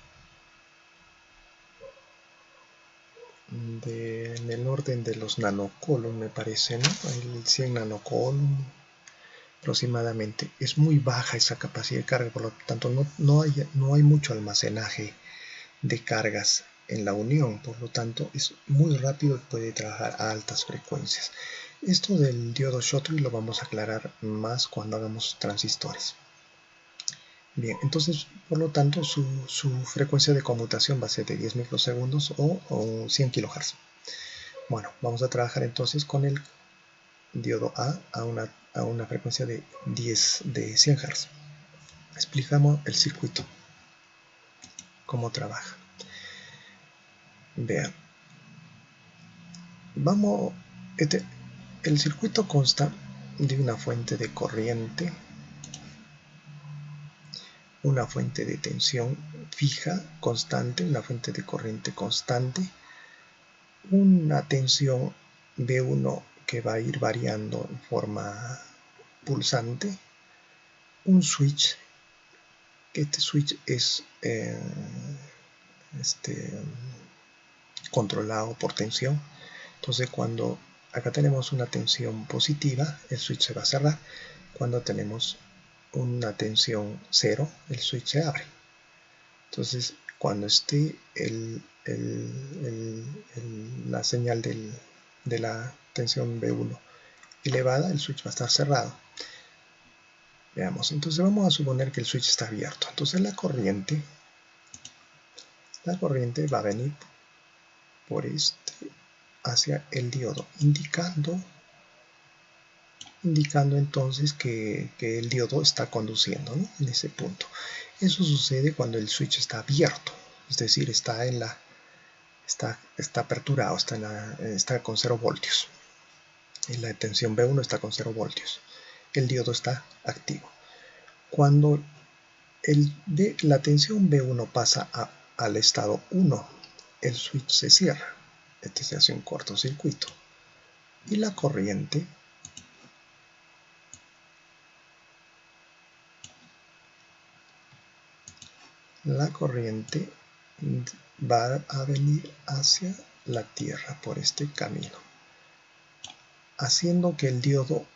en el orden de los nanocoulomb, me parece, ¿no? El 100 nanocoulomb aproximadamente. Es muy baja esa capacidad de carga, por lo tanto no hay mucho almacenaje de cargas en la unión, por lo tanto es muy rápido y puede trabajar a altas frecuencias. Esto del diodo Schottky lo vamos a aclarar más cuando hagamos transistores. Bien, entonces por lo tanto su frecuencia de conmutación va a ser de 10 microsegundos o 100 kHz. Bueno, vamos a trabajar entonces con el diodo A a una frecuencia de 100 Hz. Explicamos el circuito, cómo trabaja. Vean, el circuito consta de una fuente de corriente, una fuente de tensión fija, constante, una fuente de corriente constante, una tensión B1 que va a ir variando en forma pulsante, un switch, que este switch es controlado por tensión. Entonces cuando acá tenemos una tensión positiva, el switch se va a cerrar. Cuando tenemos una tensión 0, el switch se abre. Entonces cuando esté la señal de la tensión B1 elevada, el switch va a estar cerrado. Veamos, entonces vamos a suponer que el switch está abierto. Entonces la corriente va a venir por hacia el diodo, indicando entonces que el diodo está conduciendo, ¿no? En ese punto. Eso sucede cuando el switch está abierto, es decir, está aperturado, está con 0 voltios. Y la tensión B1 está con 0 voltios. El diodo está activo. Cuando la tensión B1 pasa al estado 1, el switch se cierra. Se hace un cortocircuito. Y la corriente va a venir hacia la Tierra por este camino, haciendo que el diodo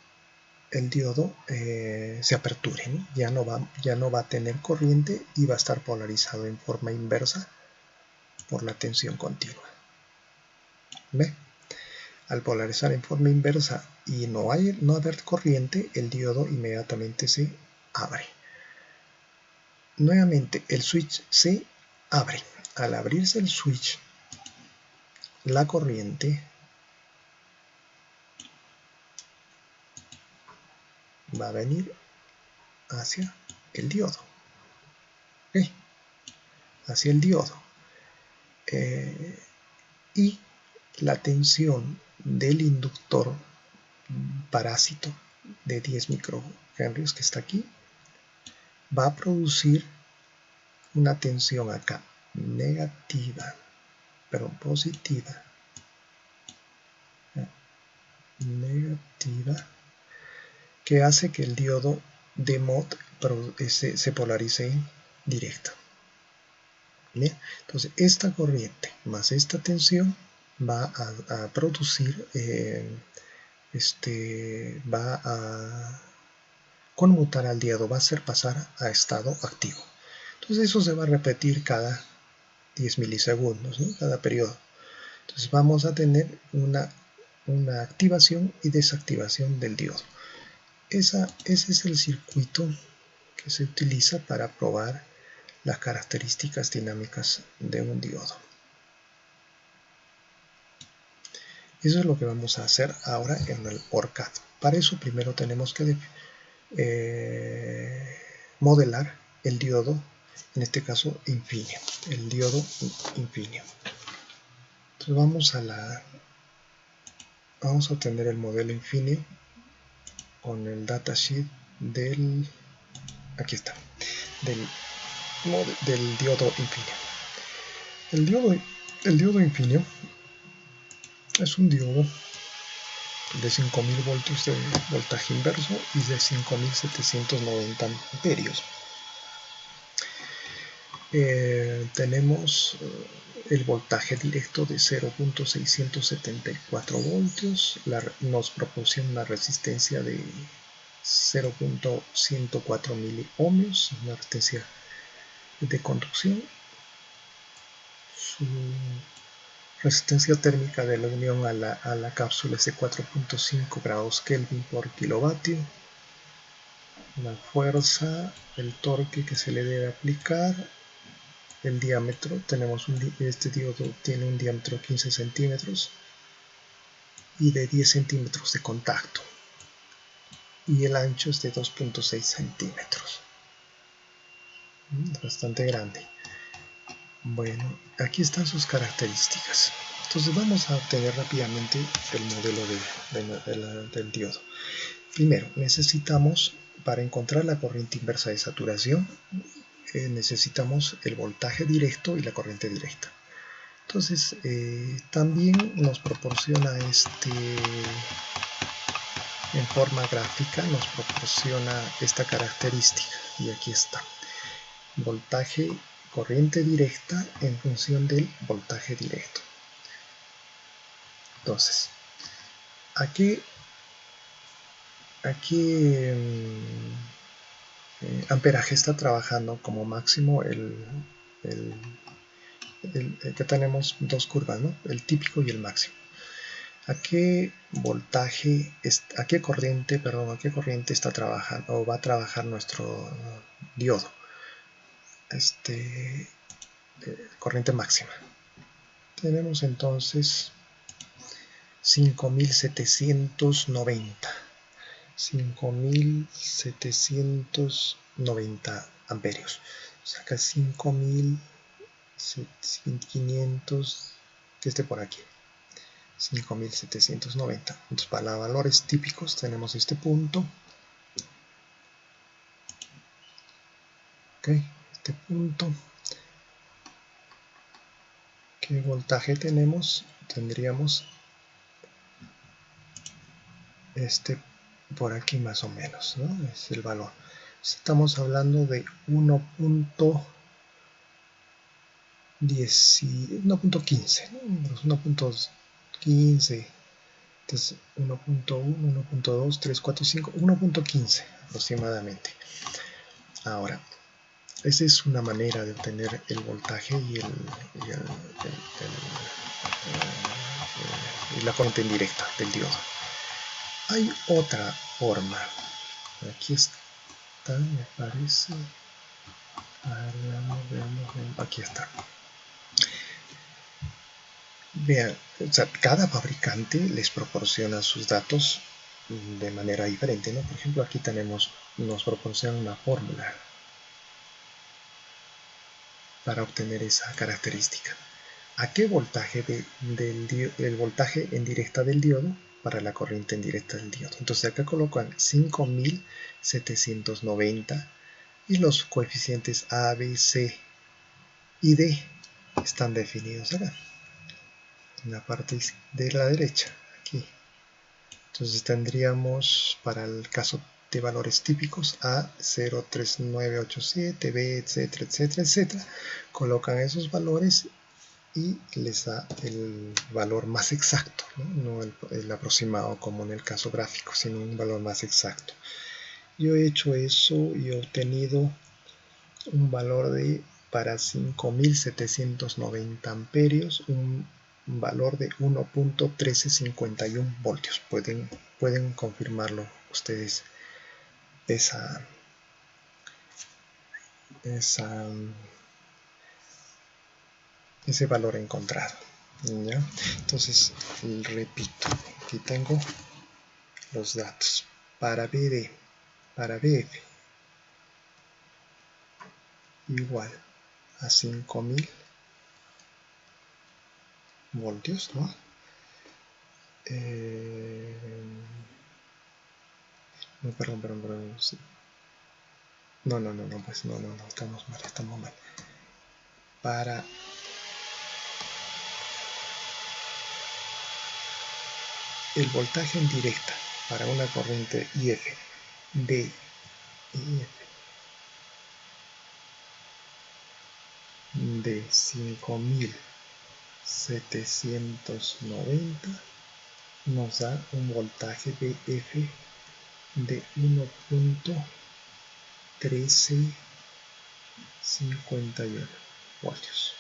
se aperture, ¿no? Ya no va a tener corriente y va a estar polarizado en forma inversa por la tensión continua. ¿Ve? Al polarizar en forma inversa y no haber corriente, el diodo inmediatamente se abre. Nuevamente el switch se abre. Al abrirse el switch, la corriente va a venir hacia el diodo. ¿Okay? Hacia el diodo. Y la tensión del inductor parásito de 10 microhenrios que está aquí va a producir una tensión acá negativa, perdón, positiva, negativa, que hace que el diodo de MOT se polarice en directa. Bien, entonces esta corriente más esta tensión va a producir, va a conmutar al diodo, va a hacer pasar a estado activo. Entonces eso se va a repetir cada 10 milisegundos, ¿no? Cada periodo. Entonces vamos a tener una activación y desactivación del diodo. Ese es el circuito que se utiliza para probar las características dinámicas de un diodo. Eso es lo que vamos a hacer ahora en el ORCAD. Para eso primero tenemos que modelar el diodo, en este caso Infineon, el diodo Infineon. Entonces vamos a obtener el modelo Infineon con el datasheet del, aquí está, del diodo Infineon. El diodo Infineon es un diodo de 5000 voltios de voltaje inverso y de 5790 amperios. Tenemos el voltaje directo de 0.674 voltios, nos proporciona una resistencia de 0.104 miliohmios, una resistencia de conducción. Su resistencia térmica de la unión a la cápsula es de 4.5 grados Kelvin por kilovatio. La fuerza, el torque que se le debe aplicar, el diámetro, este diodo tiene un diámetro de 15 centímetros y de 10 centímetros de contacto, y el ancho es de 2.6 centímetros, bastante grande. Bueno, aquí están sus características. Entonces vamos a obtener rápidamente el modelo del diodo. Primero necesitamos, para encontrar la corriente inversa de saturación, necesitamos el voltaje directo y la corriente directa. Entonces también nos proporciona en forma gráfica, nos proporciona esta característica, y aquí está: voltaje, corriente directa en función del voltaje directo. Entonces, ¿a qué amperaje está trabajando como máximo que tenemos dos curvas, ¿no? El típico y el máximo? ¿A qué voltaje, a qué corriente está trabajando o va a trabajar nuestro diodo? Corriente máxima. Tenemos entonces 5790 amperios. Saca 5500, que esté por aquí, 5790. Entonces, para valores típicos tenemos este punto. Ok, este punto. ¿Qué voltaje tenemos? Tendríamos por aquí más o menos, ¿no? Es el valor. Estamos hablando de 1.15, 1.15, entonces 1.1, 1.2, 3, 4, 5, 1.15 aproximadamente. Ahora, Esa es una manera de obtener el voltaje y la corriente indirecta del diodo. Hay otra forma. Aquí está, me parece. A ver, veamos. Aquí está. Vean, o sea, cada fabricante les proporciona sus datos de manera diferente, ¿no? Por ejemplo, aquí nos proporciona una fórmula para obtener esa característica. ¿A qué voltaje el voltaje en directa del diodo para la corriente en directa del diodo? Entonces acá colocan 5790 y los coeficientes A, B, C y D están definidos acá, en la parte de la derecha, aquí. Entonces tendríamos para el caso de valores típicos A 03987, B, etcétera, etcétera, etcétera. Colocan esos valores y les da el valor más exacto, no el aproximado como en el caso gráfico, sino un valor más exacto. Yo he hecho eso y he obtenido un valor de para 5790 amperios, un valor de 1.1351 voltios. Pueden confirmarlo ustedes ese valor encontrado, ¿ya? Entonces repito, aquí tengo los datos para BD, para BF igual a 5000 voltios, ¿no? No, perdón, sí. No, pues no, estamos mal. Para el voltaje en directa para una corriente IF de IF de 5790 nos da un voltaje BF de 1.1351 voltios.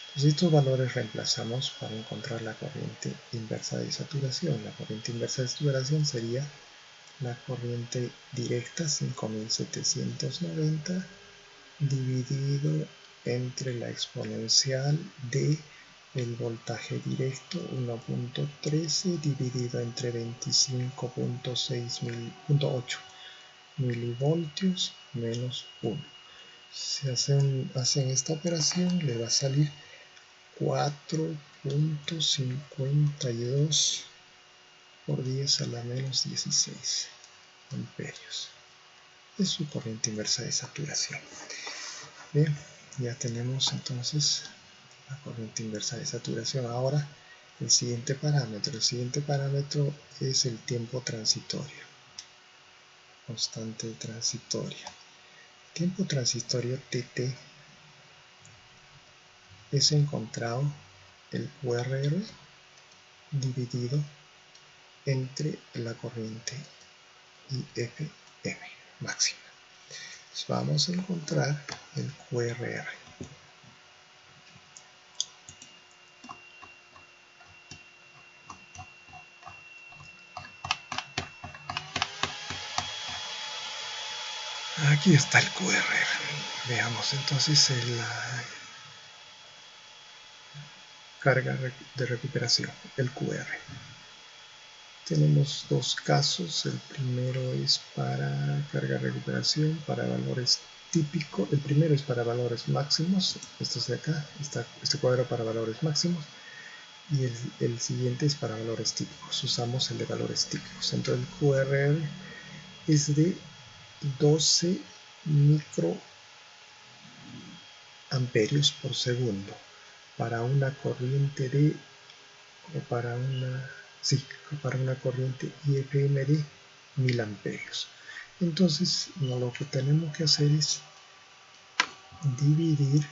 Entonces estos valores reemplazamos para encontrar la corriente inversa de saturación. La corriente inversa de saturación sería la corriente directa 5790 dividido entre la exponencial de el voltaje directo 1.13 dividido entre 25.8 milivoltios menos 1. Si hacen esta operación le va a salir 4.52 por 10 a la menos 16 amperios. Es su corriente inversa de saturación. Bien, ya tenemos entonces la corriente inversa de saturación. Ahora el siguiente parámetro es el tiempo transitorio, constante transitoria. Tiempo transitorio TT es encontrado el QRR dividido entre la corriente IFM máxima. Entonces vamos a encontrar el QRR. Aquí está el QRR. Veamos entonces la carga de recuperación, el QR. Tenemos dos casos. El primero es para carga de recuperación para valores típicos. El primero es para valores máximos. Esto es de acá. Este cuadro para valores máximos. Y el siguiente es para valores típicos. Usamos el de valores típicos. Entonces el QRR es de 12 microamperios por segundo para una corriente de para una corriente IFM de 1000 amperios. Entonces lo que tenemos que hacer es dividir,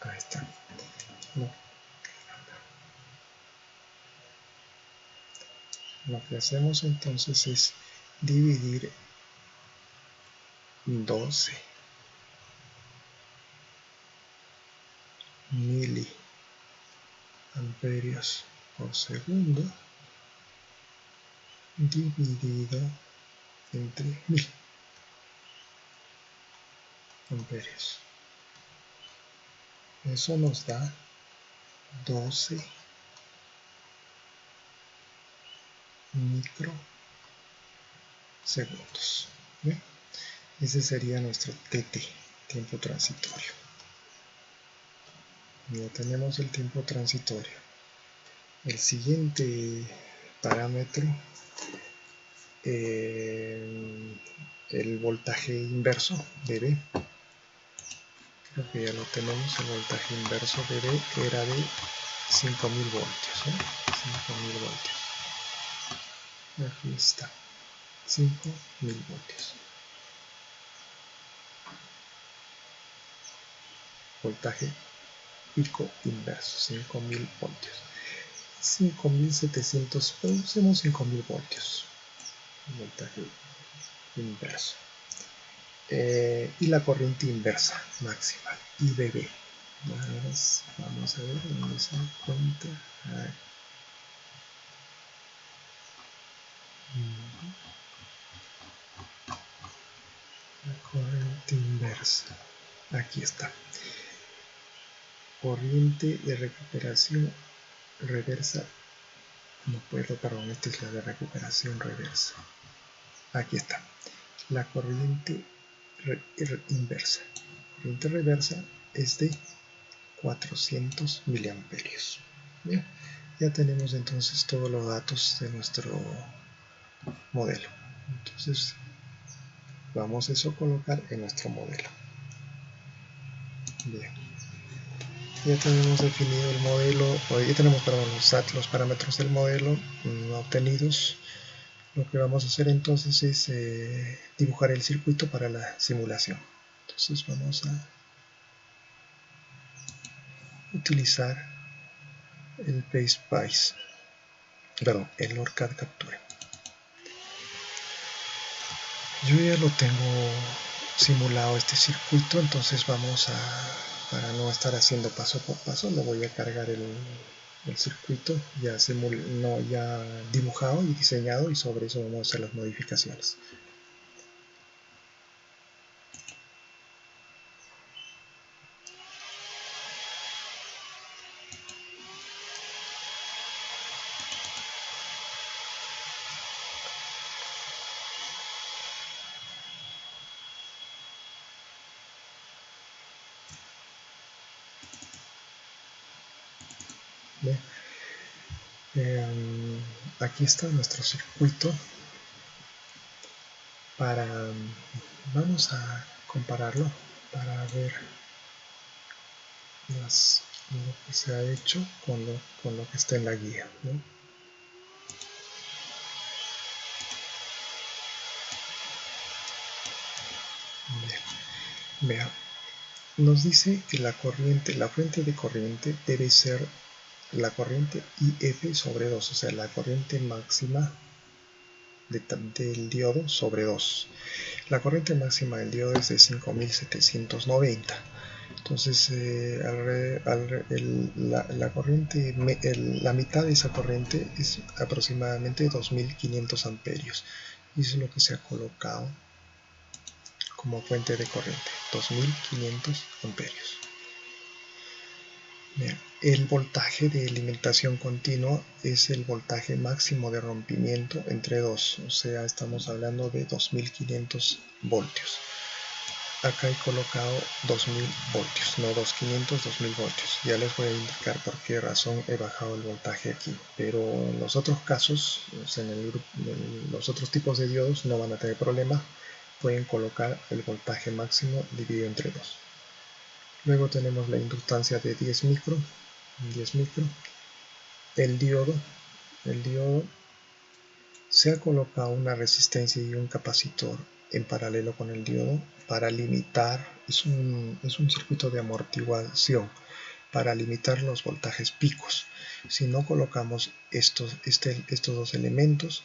ahí está, lo que hacemos entonces es dividir 12 miliamperios por segundo dividido entre 1000 amperios. Eso nos da 12 microsegundos. ¿Bien? Ese sería nuestro TT, tiempo transitorio. Ya tenemos el tiempo transitorio. El siguiente parámetro, el voltaje inverso, VB. Creo que ya lo tenemos. El voltaje inverso VB era de 5000 voltios. 5000 voltios. Aquí está. 5000 voltios. Voltaje pico inverso, 5000 voltios. 5700, usemos 5000 voltios. Voltaje inverso. Y la corriente inversa máxima, IBB. Vamos a ver dónde se encuentra. La corriente inversa. Aquí está. Corriente de recuperación reversa. No puedo, perdón, esta es la de recuperación reversa. Aquí está. La corriente inversa. Corriente reversa es de 400 miliamperios. Bien, ya tenemos entonces todos los datos de nuestro modelo. Entonces vamos a eso colocar en nuestro modelo. Bien, ya tenemos definido el modelo, ya tenemos los parámetros del modelo obtenidos. Lo que vamos a hacer entonces es dibujar el circuito para la simulación. Entonces vamos a utilizar el PSpice, perdón, el OrCAD Capture. Yo ya lo tengo simulado este circuito, entonces vamos para no estar haciendo paso por paso, lo voy a cargar el circuito ya dibujado y diseñado, y sobre eso vamos a hacer las modificaciones. Bien. Aquí está nuestro circuito. Vamos a compararlo para ver lo que se ha hecho con lo que está en la guía, ¿no? Bien. Vean, nos dice que la fuente de corriente debe ser la corriente IF sobre 2, o sea, la corriente máxima del diodo sobre 2. La corriente máxima del diodo es de 5790. Entonces, la mitad de esa corriente es aproximadamente 2500 amperios. Y eso es lo que se ha colocado como fuente de corriente, 2500 amperios. Bien, el voltaje de alimentación continua es el voltaje máximo de rompimiento entre 2, o sea, estamos hablando de 2500 voltios. Acá he colocado 2000 voltios, no 2500, 2000 voltios. Ya les voy a indicar por qué razón he bajado el voltaje aquí, pero en los otros casos, en los otros tipos de diodos no van a tener problema, pueden colocar el voltaje máximo dividido entre 2. Luego tenemos la inductancia de 10 micro. El diodo se ha colocado una resistencia y un capacitor en paralelo con el diodo para limitar, es un circuito de amortiguación para limitar los voltajes picos. Si no colocamos estos dos elementos,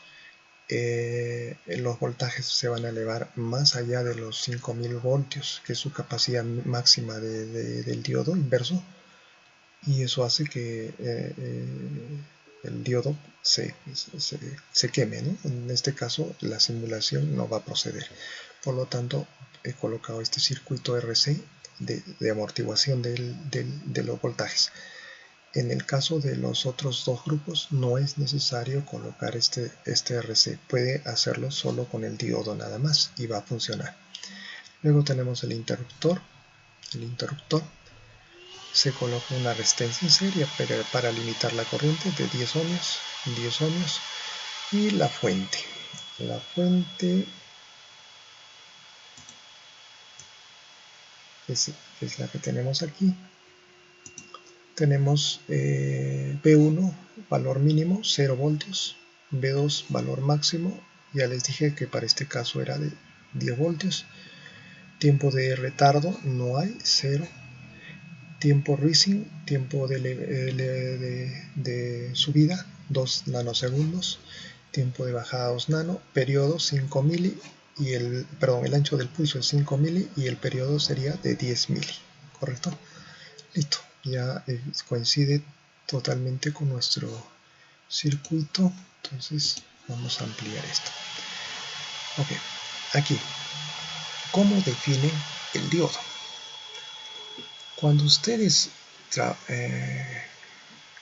los voltajes se van a elevar más allá de los 5000 voltios, que es su capacidad máxima del diodo inverso, y eso hace que el diodo se queme, ¿no? En este caso la simulación no va a proceder. Por lo tanto, he colocado este circuito RC de amortiguación de los voltajes. En el caso de los otros dos grupos no es necesario colocar este RC, puede hacerlo solo con el diodo nada más y va a funcionar. Luego tenemos el interruptor. El interruptor se coloca una resistencia en serie para limitar la corriente de 10 ohmios, y la fuente. La fuente es la que tenemos aquí. Tenemos B1 valor mínimo 0 voltios, B2 valor máximo, ya les dije que para este caso era de 10 voltios, tiempo de retardo no hay, 0, tiempo rising, tiempo de subida 2 nanosegundos, tiempo de bajada 2 nano, periodo 5 mili, y el ancho del pulso es 5 mili y el periodo sería de 10 mili, ¿correcto? Listo, ya coincide totalmente con nuestro circuito, entonces vamos a ampliar esto. Ok, aquí, ¿cómo definen el diodo? Cuando ustedes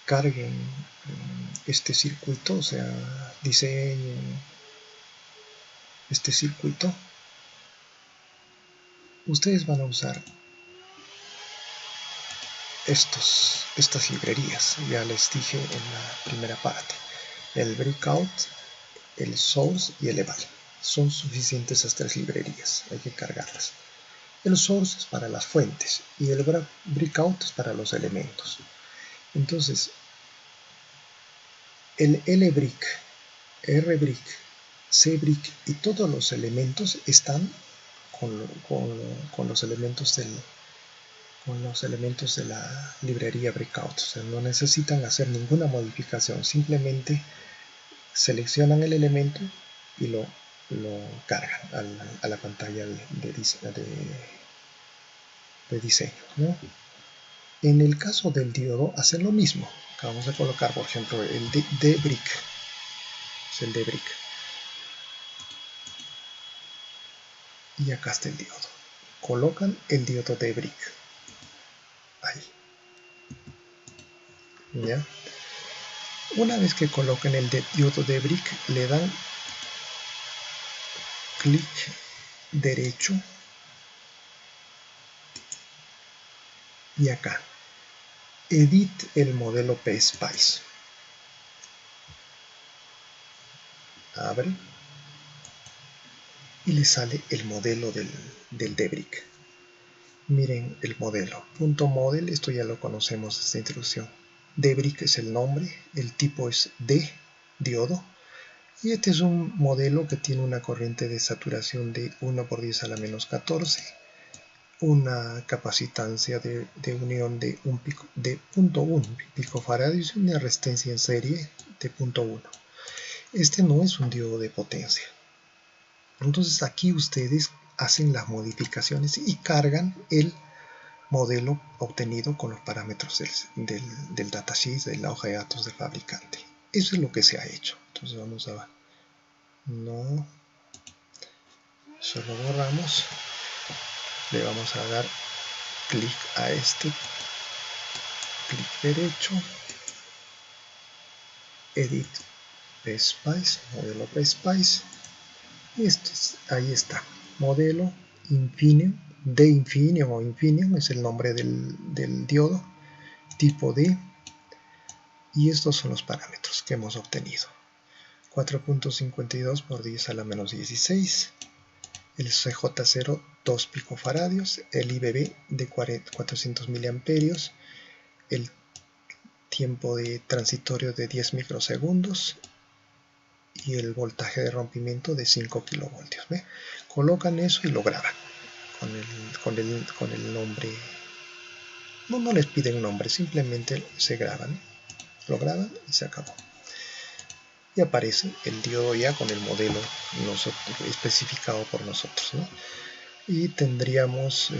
carguen este circuito, o sea, diseñen este circuito, ustedes van a usar estas librerías, ya les dije en la primera parte, el breakout, el source y el eval. Son suficientes esas tres librerías, hay que cargarlas. El source es para las fuentes y el breakout es para los elementos. Entonces, el LBRIC, RBRIC, CBRIC y todos los elementos están con los elementos de la librería breakout. O sea, no necesitan hacer ninguna modificación, simplemente seleccionan el elemento y lo cargan a la pantalla de diseño, ¿no? En el caso del diodo hacen lo mismo. Acá vamos a colocar, por ejemplo, el D-brick. Es el D-brick. Y acá está el diodo. Colocan el diodo D-brick. Ahí. ¿Ya? Una vez que coloquen el diodo D-brick, le dan clic derecho y acá edit el modelo PSpice, abre y le sale el modelo del D-brick. Miren el modelo, .model, esto ya lo conocemos esta introducción. D-brick es el nombre, el tipo es D, diodo, y este es un modelo que tiene una corriente de saturación de 1 por 10 a la menos 14, una capacitancia de unión de 0.1 picofarads y una resistencia en serie de 0.1. Este no es un diodo de potencia. Entonces aquí ustedes hacen las modificaciones y cargan el modelo obtenido con los parámetros del datasheet, de la hoja de datos del fabricante. Eso es lo que se ha hecho. Entonces vamos a... No... Solo borramos. Le vamos a dar clic a este. Clic derecho. Edit PSpice. Modelo PSpice. Y ahí está. Modelo Infinium. De Infinium o Infinium es el nombre del diodo. Tipo D. Y estos son los parámetros que hemos obtenido. 4.52 por 10 a la menos 16, el CJ0 2 picofaradios, el IBB de 400 miliamperios, el tiempo de transitorio de 10 microsegundos y el voltaje de rompimiento de 5 kilovoltios. ¿Ve? Colocan eso y lo graban con el nombre. No les piden nombre, simplemente se graban. Lo graban y se acabó. y aparece el diodo ya con el modelo especificado por nosotros, ¿no? Y tendríamos,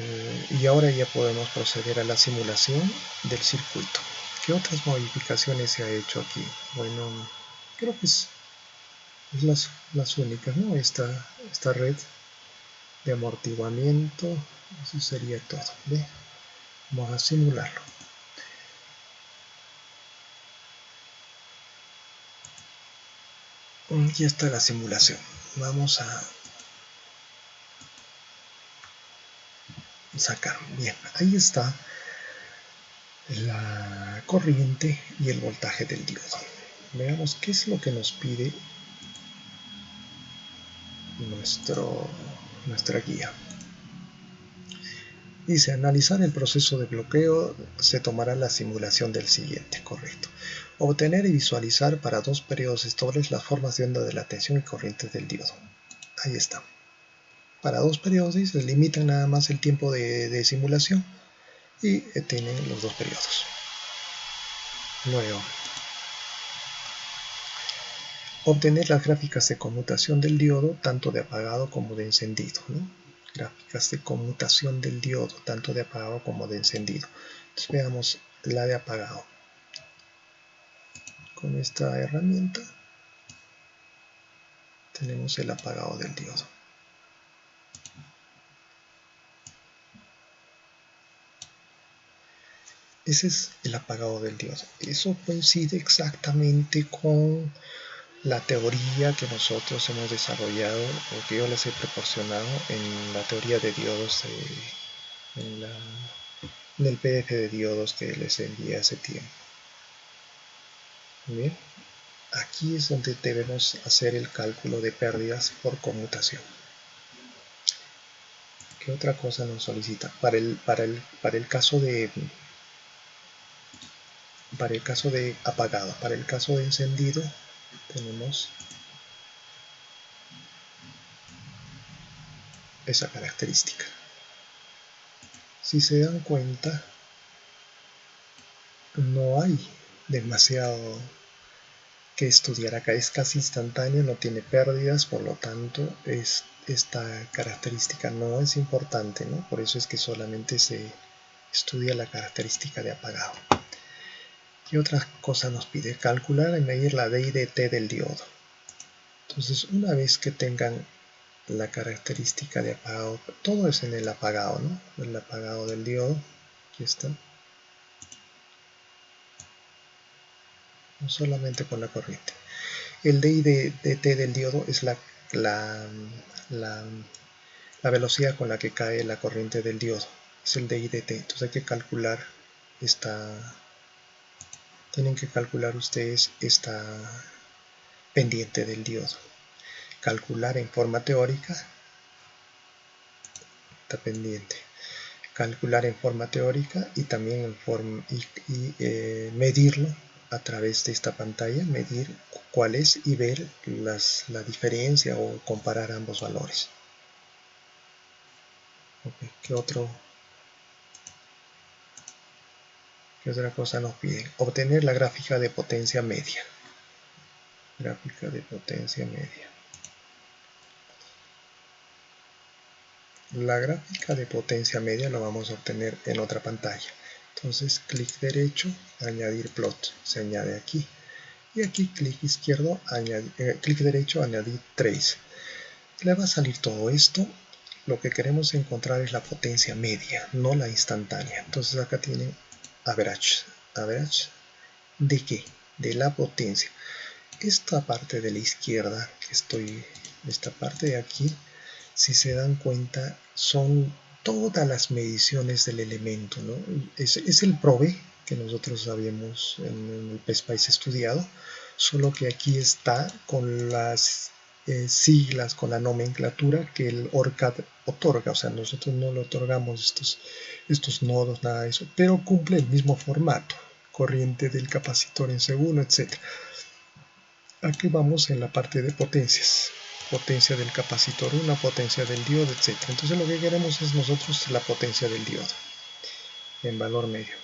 y ahora ya podemos proceder a la simulación del circuito. ¿Qué otras modificaciones se ha hecho aquí? Bueno, creo que es las únicas, ¿no? Esta red de amortiguamiento, eso sería todo. ¿Ve? Vamos a simularlo. Aquí está la simulación. Vamos a sacar. Bien, ahí está la corriente y el voltaje del diodo. Veamos qué es lo que nos pide nuestra guía. Dice, analizar el proceso de bloqueo, se tomará la simulación del siguiente, correcto. Obtener y visualizar para 2 periodos estables las formas de onda de la tensión y corriente del diodo. Ahí está. Para 2 periodos, dice, limitan nada más el tiempo de simulación y tienen los 2 periodos. Luego, obtener las gráficas de conmutación del diodo, tanto de apagado como de encendido, ¿no? Gráficas de conmutación del diodo, tanto de apagado como de encendido. Entonces veamos la de apagado. Con esta herramienta tenemos el apagado del diodo. Ese es el apagado del diodo. Eso coincide exactamente con la teoría que nosotros hemos desarrollado o que yo les he proporcionado en la teoría de diodos en el PDF de diodos que les envié hace tiempo. Bien, aquí es donde debemos hacer el cálculo de pérdidas por conmutación. ¿Qué otra cosa nos solicita? Para el caso de apagado, para el caso de encendido tenemos esa característica. Si se dan cuenta, no hay demasiado que estudiar acá, es casi instantáneo, no tiene pérdidas, por lo tanto esta característica no es importante, ¿no? Por eso es que solamente se estudia la característica de apagado. ¿Qué otra cosa nos pide? Calcular y medir la D y DT del diodo. Entonces, una vez que tengan la característica de apagado, todo es en el apagado, ¿no? El apagado del diodo, aquí está. No solamente con la corriente. El D y DT del diodo es la velocidad con la que cae la corriente del diodo. Es el D y DT. Entonces hay que calcular tienen que calcular ustedes esta pendiente del diodo. Calcular en forma teórica esta pendiente. Calcular en forma teórica y también medirlo a través de esta pantalla, medir cuál es y ver la diferencia o comparar ambos valores. Okay. ¿Qué otra cosa nos piden? Obtener la gráfica de potencia media. Gráfica de potencia media. La gráfica de potencia media lo vamos a obtener en otra pantalla. Entonces, clic derecho, añadir plot, se añade aquí. Y aquí clic izquierdo, clic derecho, añadir trace. Le va a salir todo esto. Lo que queremos encontrar es la potencia media, no la instantánea. Entonces acá tienen average. ¿Average de qué? De la potencia. Esta parte de la izquierda, esta parte de aquí, si se dan cuenta, son todas las mediciones del elemento, ¿no? Es el PROBE que nosotros habíamos en el PSPICE estudiado, solo que aquí está con las siglas, con la nomenclatura que el ORCAD otorga. O sea, nosotros no le otorgamos estos nodos, nada de eso, pero cumple el mismo formato, corriente del capacitor en segundo, etc. Aquí vamos en la parte de potencias, potencia del capacitor 1, potencia del diodo, etc. Entonces lo que queremos es nosotros la potencia del diodo en valor medio.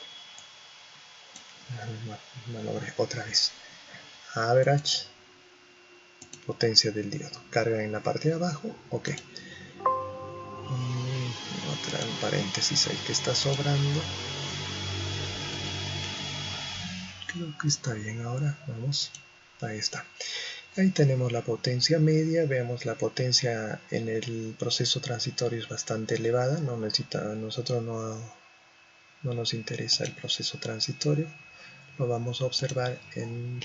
Valor otra vez. Average potencia del diodo. Carga en la parte de abajo, ok. Otra paréntesis ahí que está sobrando. Creo que está bien ahora, vamos, ahí está. Ahí tenemos la potencia media, veamos la potencia en el proceso transitorio es bastante elevada, a nosotros no nos interesa el proceso transitorio, lo vamos a observar en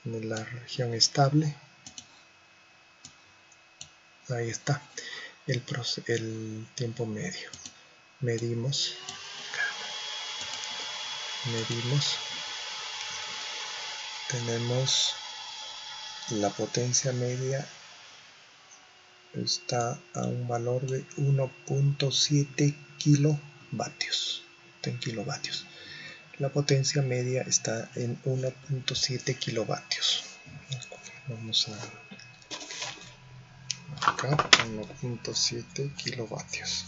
la región estable. Ahí está el tiempo medio. Medimos, tenemos la potencia media está a un valor de 1.7 kilovatios. En kilovatios. La potencia media está en 1.7 kilovatios. Vamos a acá 1.7 kilovatios.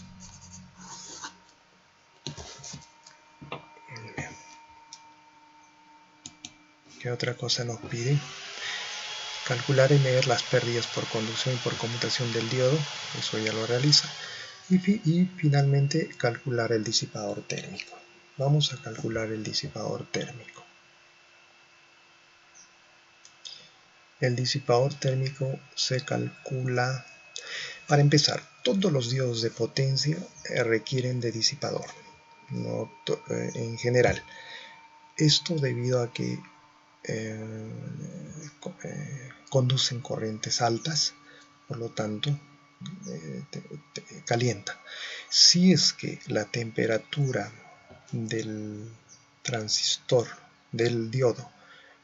¿Qué otra cosa nos piden? Calcular y medir las pérdidas por conducción y por conmutación del diodo, eso ya lo realiza. Y finalmente calcular el disipador térmico. Vamos a calcular el disipador térmico. El disipador térmico se calcula, para empezar, todos los diodos de potencia requieren de disipador, en general. Esto debido a que conducen corrientes altas, por lo tanto calienta. Si es que la temperatura del transistor, del diodo,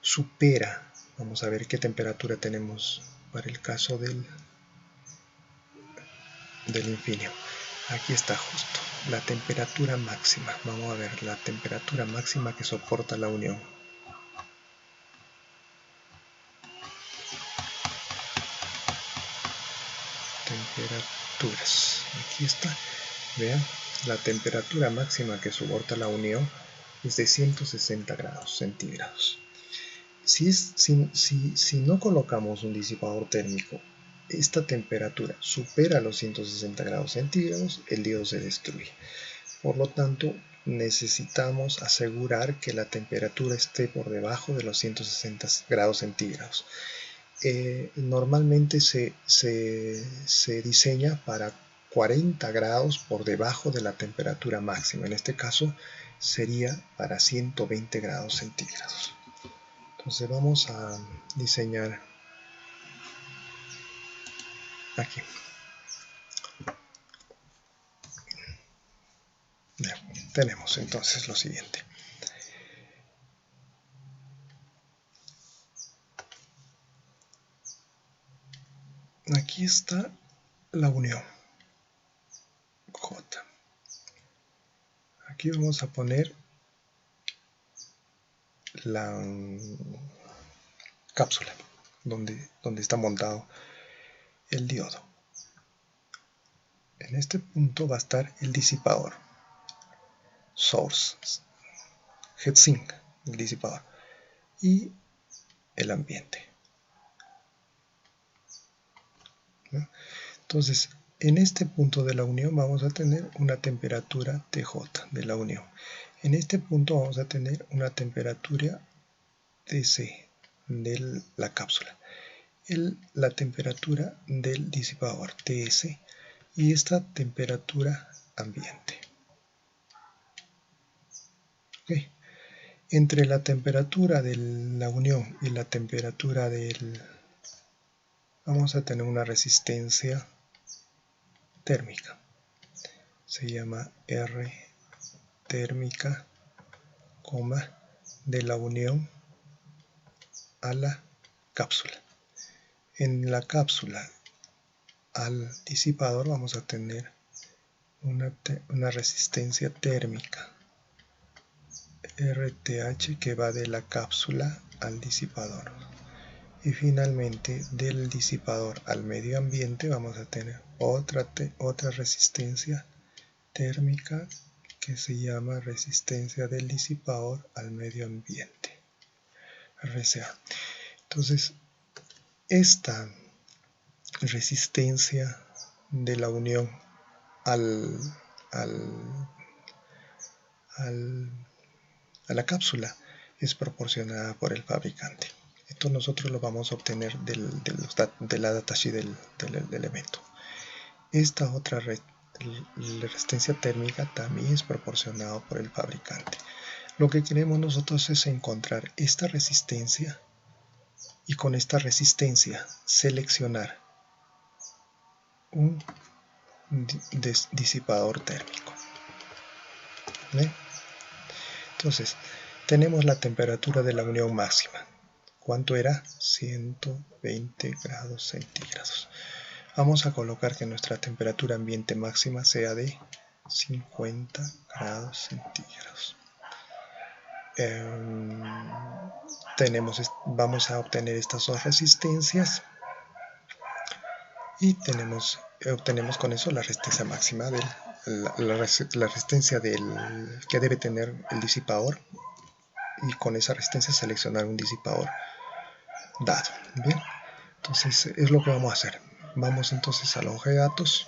supera, vamos a ver qué temperatura tenemos para el caso del infinio. Aquí está justo la temperatura máxima. Vamos a ver la temperatura máxima que soporta la unión. Temperaturas. Aquí está. Vean, la temperatura máxima que soporta la unión es de 160 grados centígrados. Si no colocamos un disipador térmico, esta temperatura supera los 160 grados centígrados, el diodo se destruye. Por lo tanto, necesitamos asegurar que la temperatura esté por debajo de los 160 grados centígrados. Normalmente se diseña para 40 grados por debajo de la temperatura máxima. En este caso sería para 120 grados centígrados. Entonces vamos a diseñar aquí. Bien, tenemos entonces lo siguiente. Aquí está la unión J. Aquí vamos a poner la cápsula donde está montado el diodo. En este punto va a estar el disipador, source, heatsink, el disipador, y el ambiente. ¿No? Entonces, en este punto de la unión vamos a tener una temperatura TJ de la unión. En este punto vamos a tener una temperatura TC de la cápsula. La temperatura del disipador TS y esta temperatura ambiente. Okay. Entre la temperatura de la unión y la temperatura vamos a tener una resistencia térmica. Se llama R térmica, de la unión a la cápsula. En la cápsula al disipador vamos a tener una resistencia térmica RTH que va de la cápsula al disipador. Y finalmente del disipador al medio ambiente vamos a tener otra resistencia térmica que se llama resistencia del disipador al medio ambiente, RCA. Entonces, esta resistencia de la unión a la cápsula es proporcionada por el fabricante. Esto nosotros lo vamos a obtener de la datasheet del evento. Esta otra resistencia térmica también es proporcionada por el fabricante. Lo que queremos nosotros es encontrar esta resistencia y con esta resistencia seleccionar un disipador térmico. ¿Ve? Entonces, tenemos la temperatura de la unión máxima. ¿Cuánto era? 120 grados centígrados. Vamos a colocar que nuestra temperatura ambiente máxima sea de 50 grados centígrados. Vamos a obtener estas dos resistencias y obtenemos con eso la resistencia máxima la resistencia que debe tener el disipador, y con esa resistencia seleccionar un disipador dado. Bien, entonces es lo que vamos a hacer. Vamos entonces a la hoja de datos.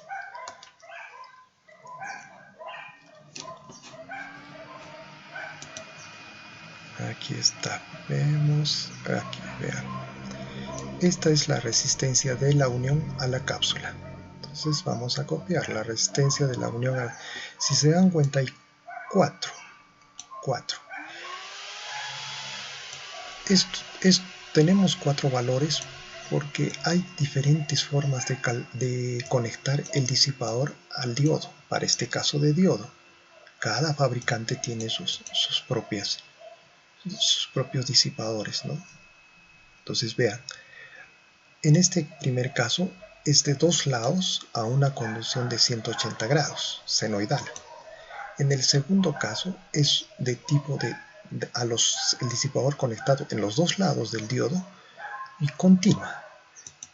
Aquí está, vemos, aquí, vean. Esta es la resistencia de la unión a la cápsula. Entonces vamos a copiar la resistencia de la unión a... Si se dan cuenta hay 4. Tenemos 4 valores porque hay diferentes formas de conectar el disipador al diodo. Para este caso de diodo, cada fabricante tiene sus propios disipadores, ¿no? Entonces vean, en este primer caso es de 2 lados a una conducción de 180 grados, senoidal. En el segundo caso es de tipo el disipador conectado en los 2 lados del diodo y continua.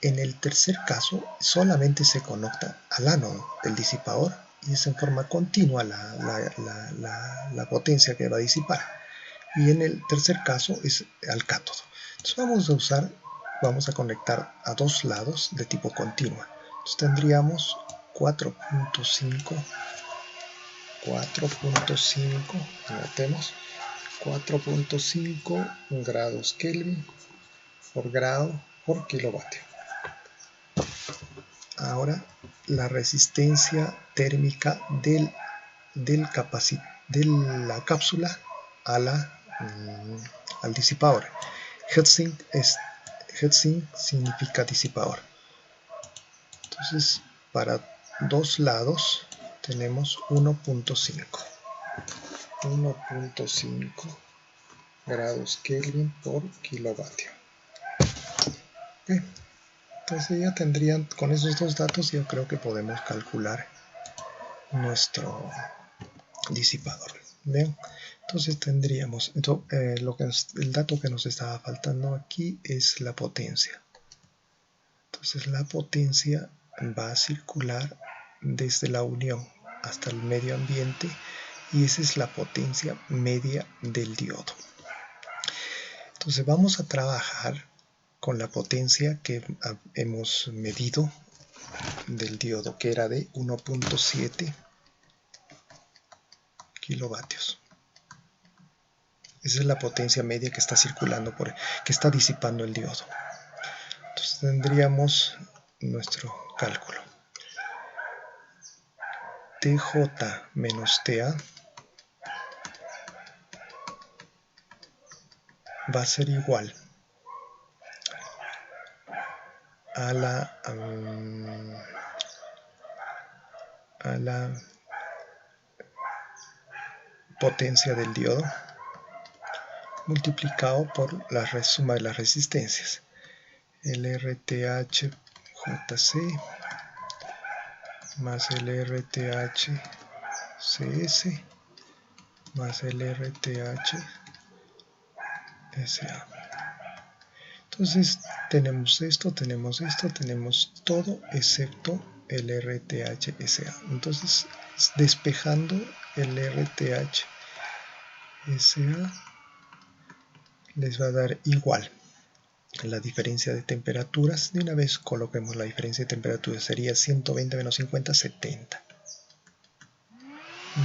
En el tercer caso solamente se conecta al ánodo del disipador y es en forma continua la potencia que va a disipar. Y en el tercer caso es al cátodo. Entonces vamos a conectar a 2 lados de tipo continua. Entonces tendríamos 4.5, anotemos, 4.5 grados Kelvin por grado por kilovatio. Ahora la resistencia térmica de la cápsula al disipador. Heatsink significa disipador. Entonces para 2 lados tenemos 1.5 grados Kelvin por kilovatio. Okay. Entonces ya tendrían, con esos 2 datos yo creo que podemos calcular nuestro disipador. ¿Ven? Entonces tendríamos, el dato que nos estaba faltando aquí es la potencia. Entonces la potencia va a circular desde la unión hasta el medio ambiente y esa es la potencia media del diodo. Entonces vamos a trabajar con la potencia que hemos medido del diodo, que era de 1.7 kilovatios. Esa es la potencia media que está circulando, que está disipando el diodo. Entonces tendríamos nuestro cálculo. TJ menos TA va a ser igual a la potencia del diodo multiplicado por la suma de las resistencias. El RTH JC más el RTH CS más el RTH SA. Entonces tenemos esto, tenemos todo excepto el RTH SA. Entonces despejando el RTH SA les va a dar igual la diferencia de temperaturas. De una vez coloquemos la diferencia de temperaturas, sería 120 menos 50, 70.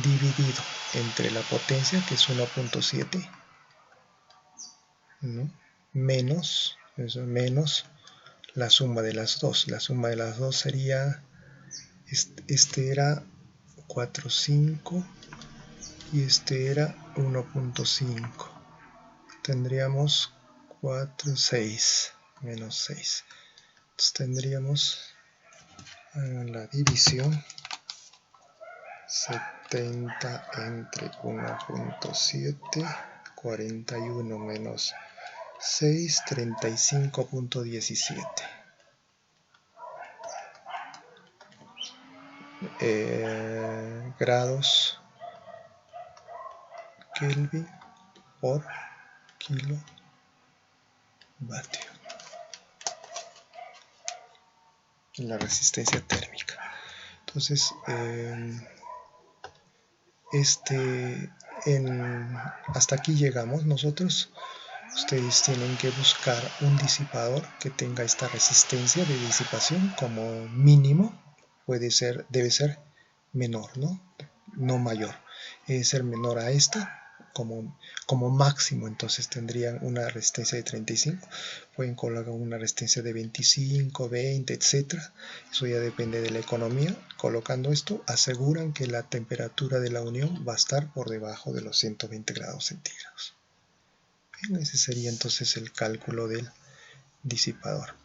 Dividido entre la potencia, que es 1.7, ¿no? menos la suma de las dos. La suma de las dos sería, este era 4,5 y este era 1.5. Tendríamos 4, 6, menos 6. Entonces tendríamos la división 70 entre 1.7, 41 menos 6, 35.17. Grados Kelvin por kilovatio. La resistencia térmica. Entonces, hasta aquí llegamos nosotros. Ustedes tienen que buscar un disipador que tenga esta resistencia de disipación como mínimo. Debe ser menor, no mayor. Debe ser menor a esta como máximo. Entonces tendrían una resistencia de 35. Pueden colocar una resistencia de 25, 20, etc. Eso ya depende de la economía. Colocando esto, aseguran que la temperatura de la unión va a estar por debajo de los 120 grados centígrados. Bien, ese sería entonces el cálculo del disipador.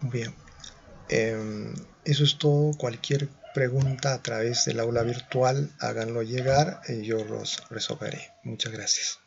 Bien, eso es todo. Cualquier pregunta a través del aula virtual, háganlo llegar y yo los resolveré. Muchas gracias.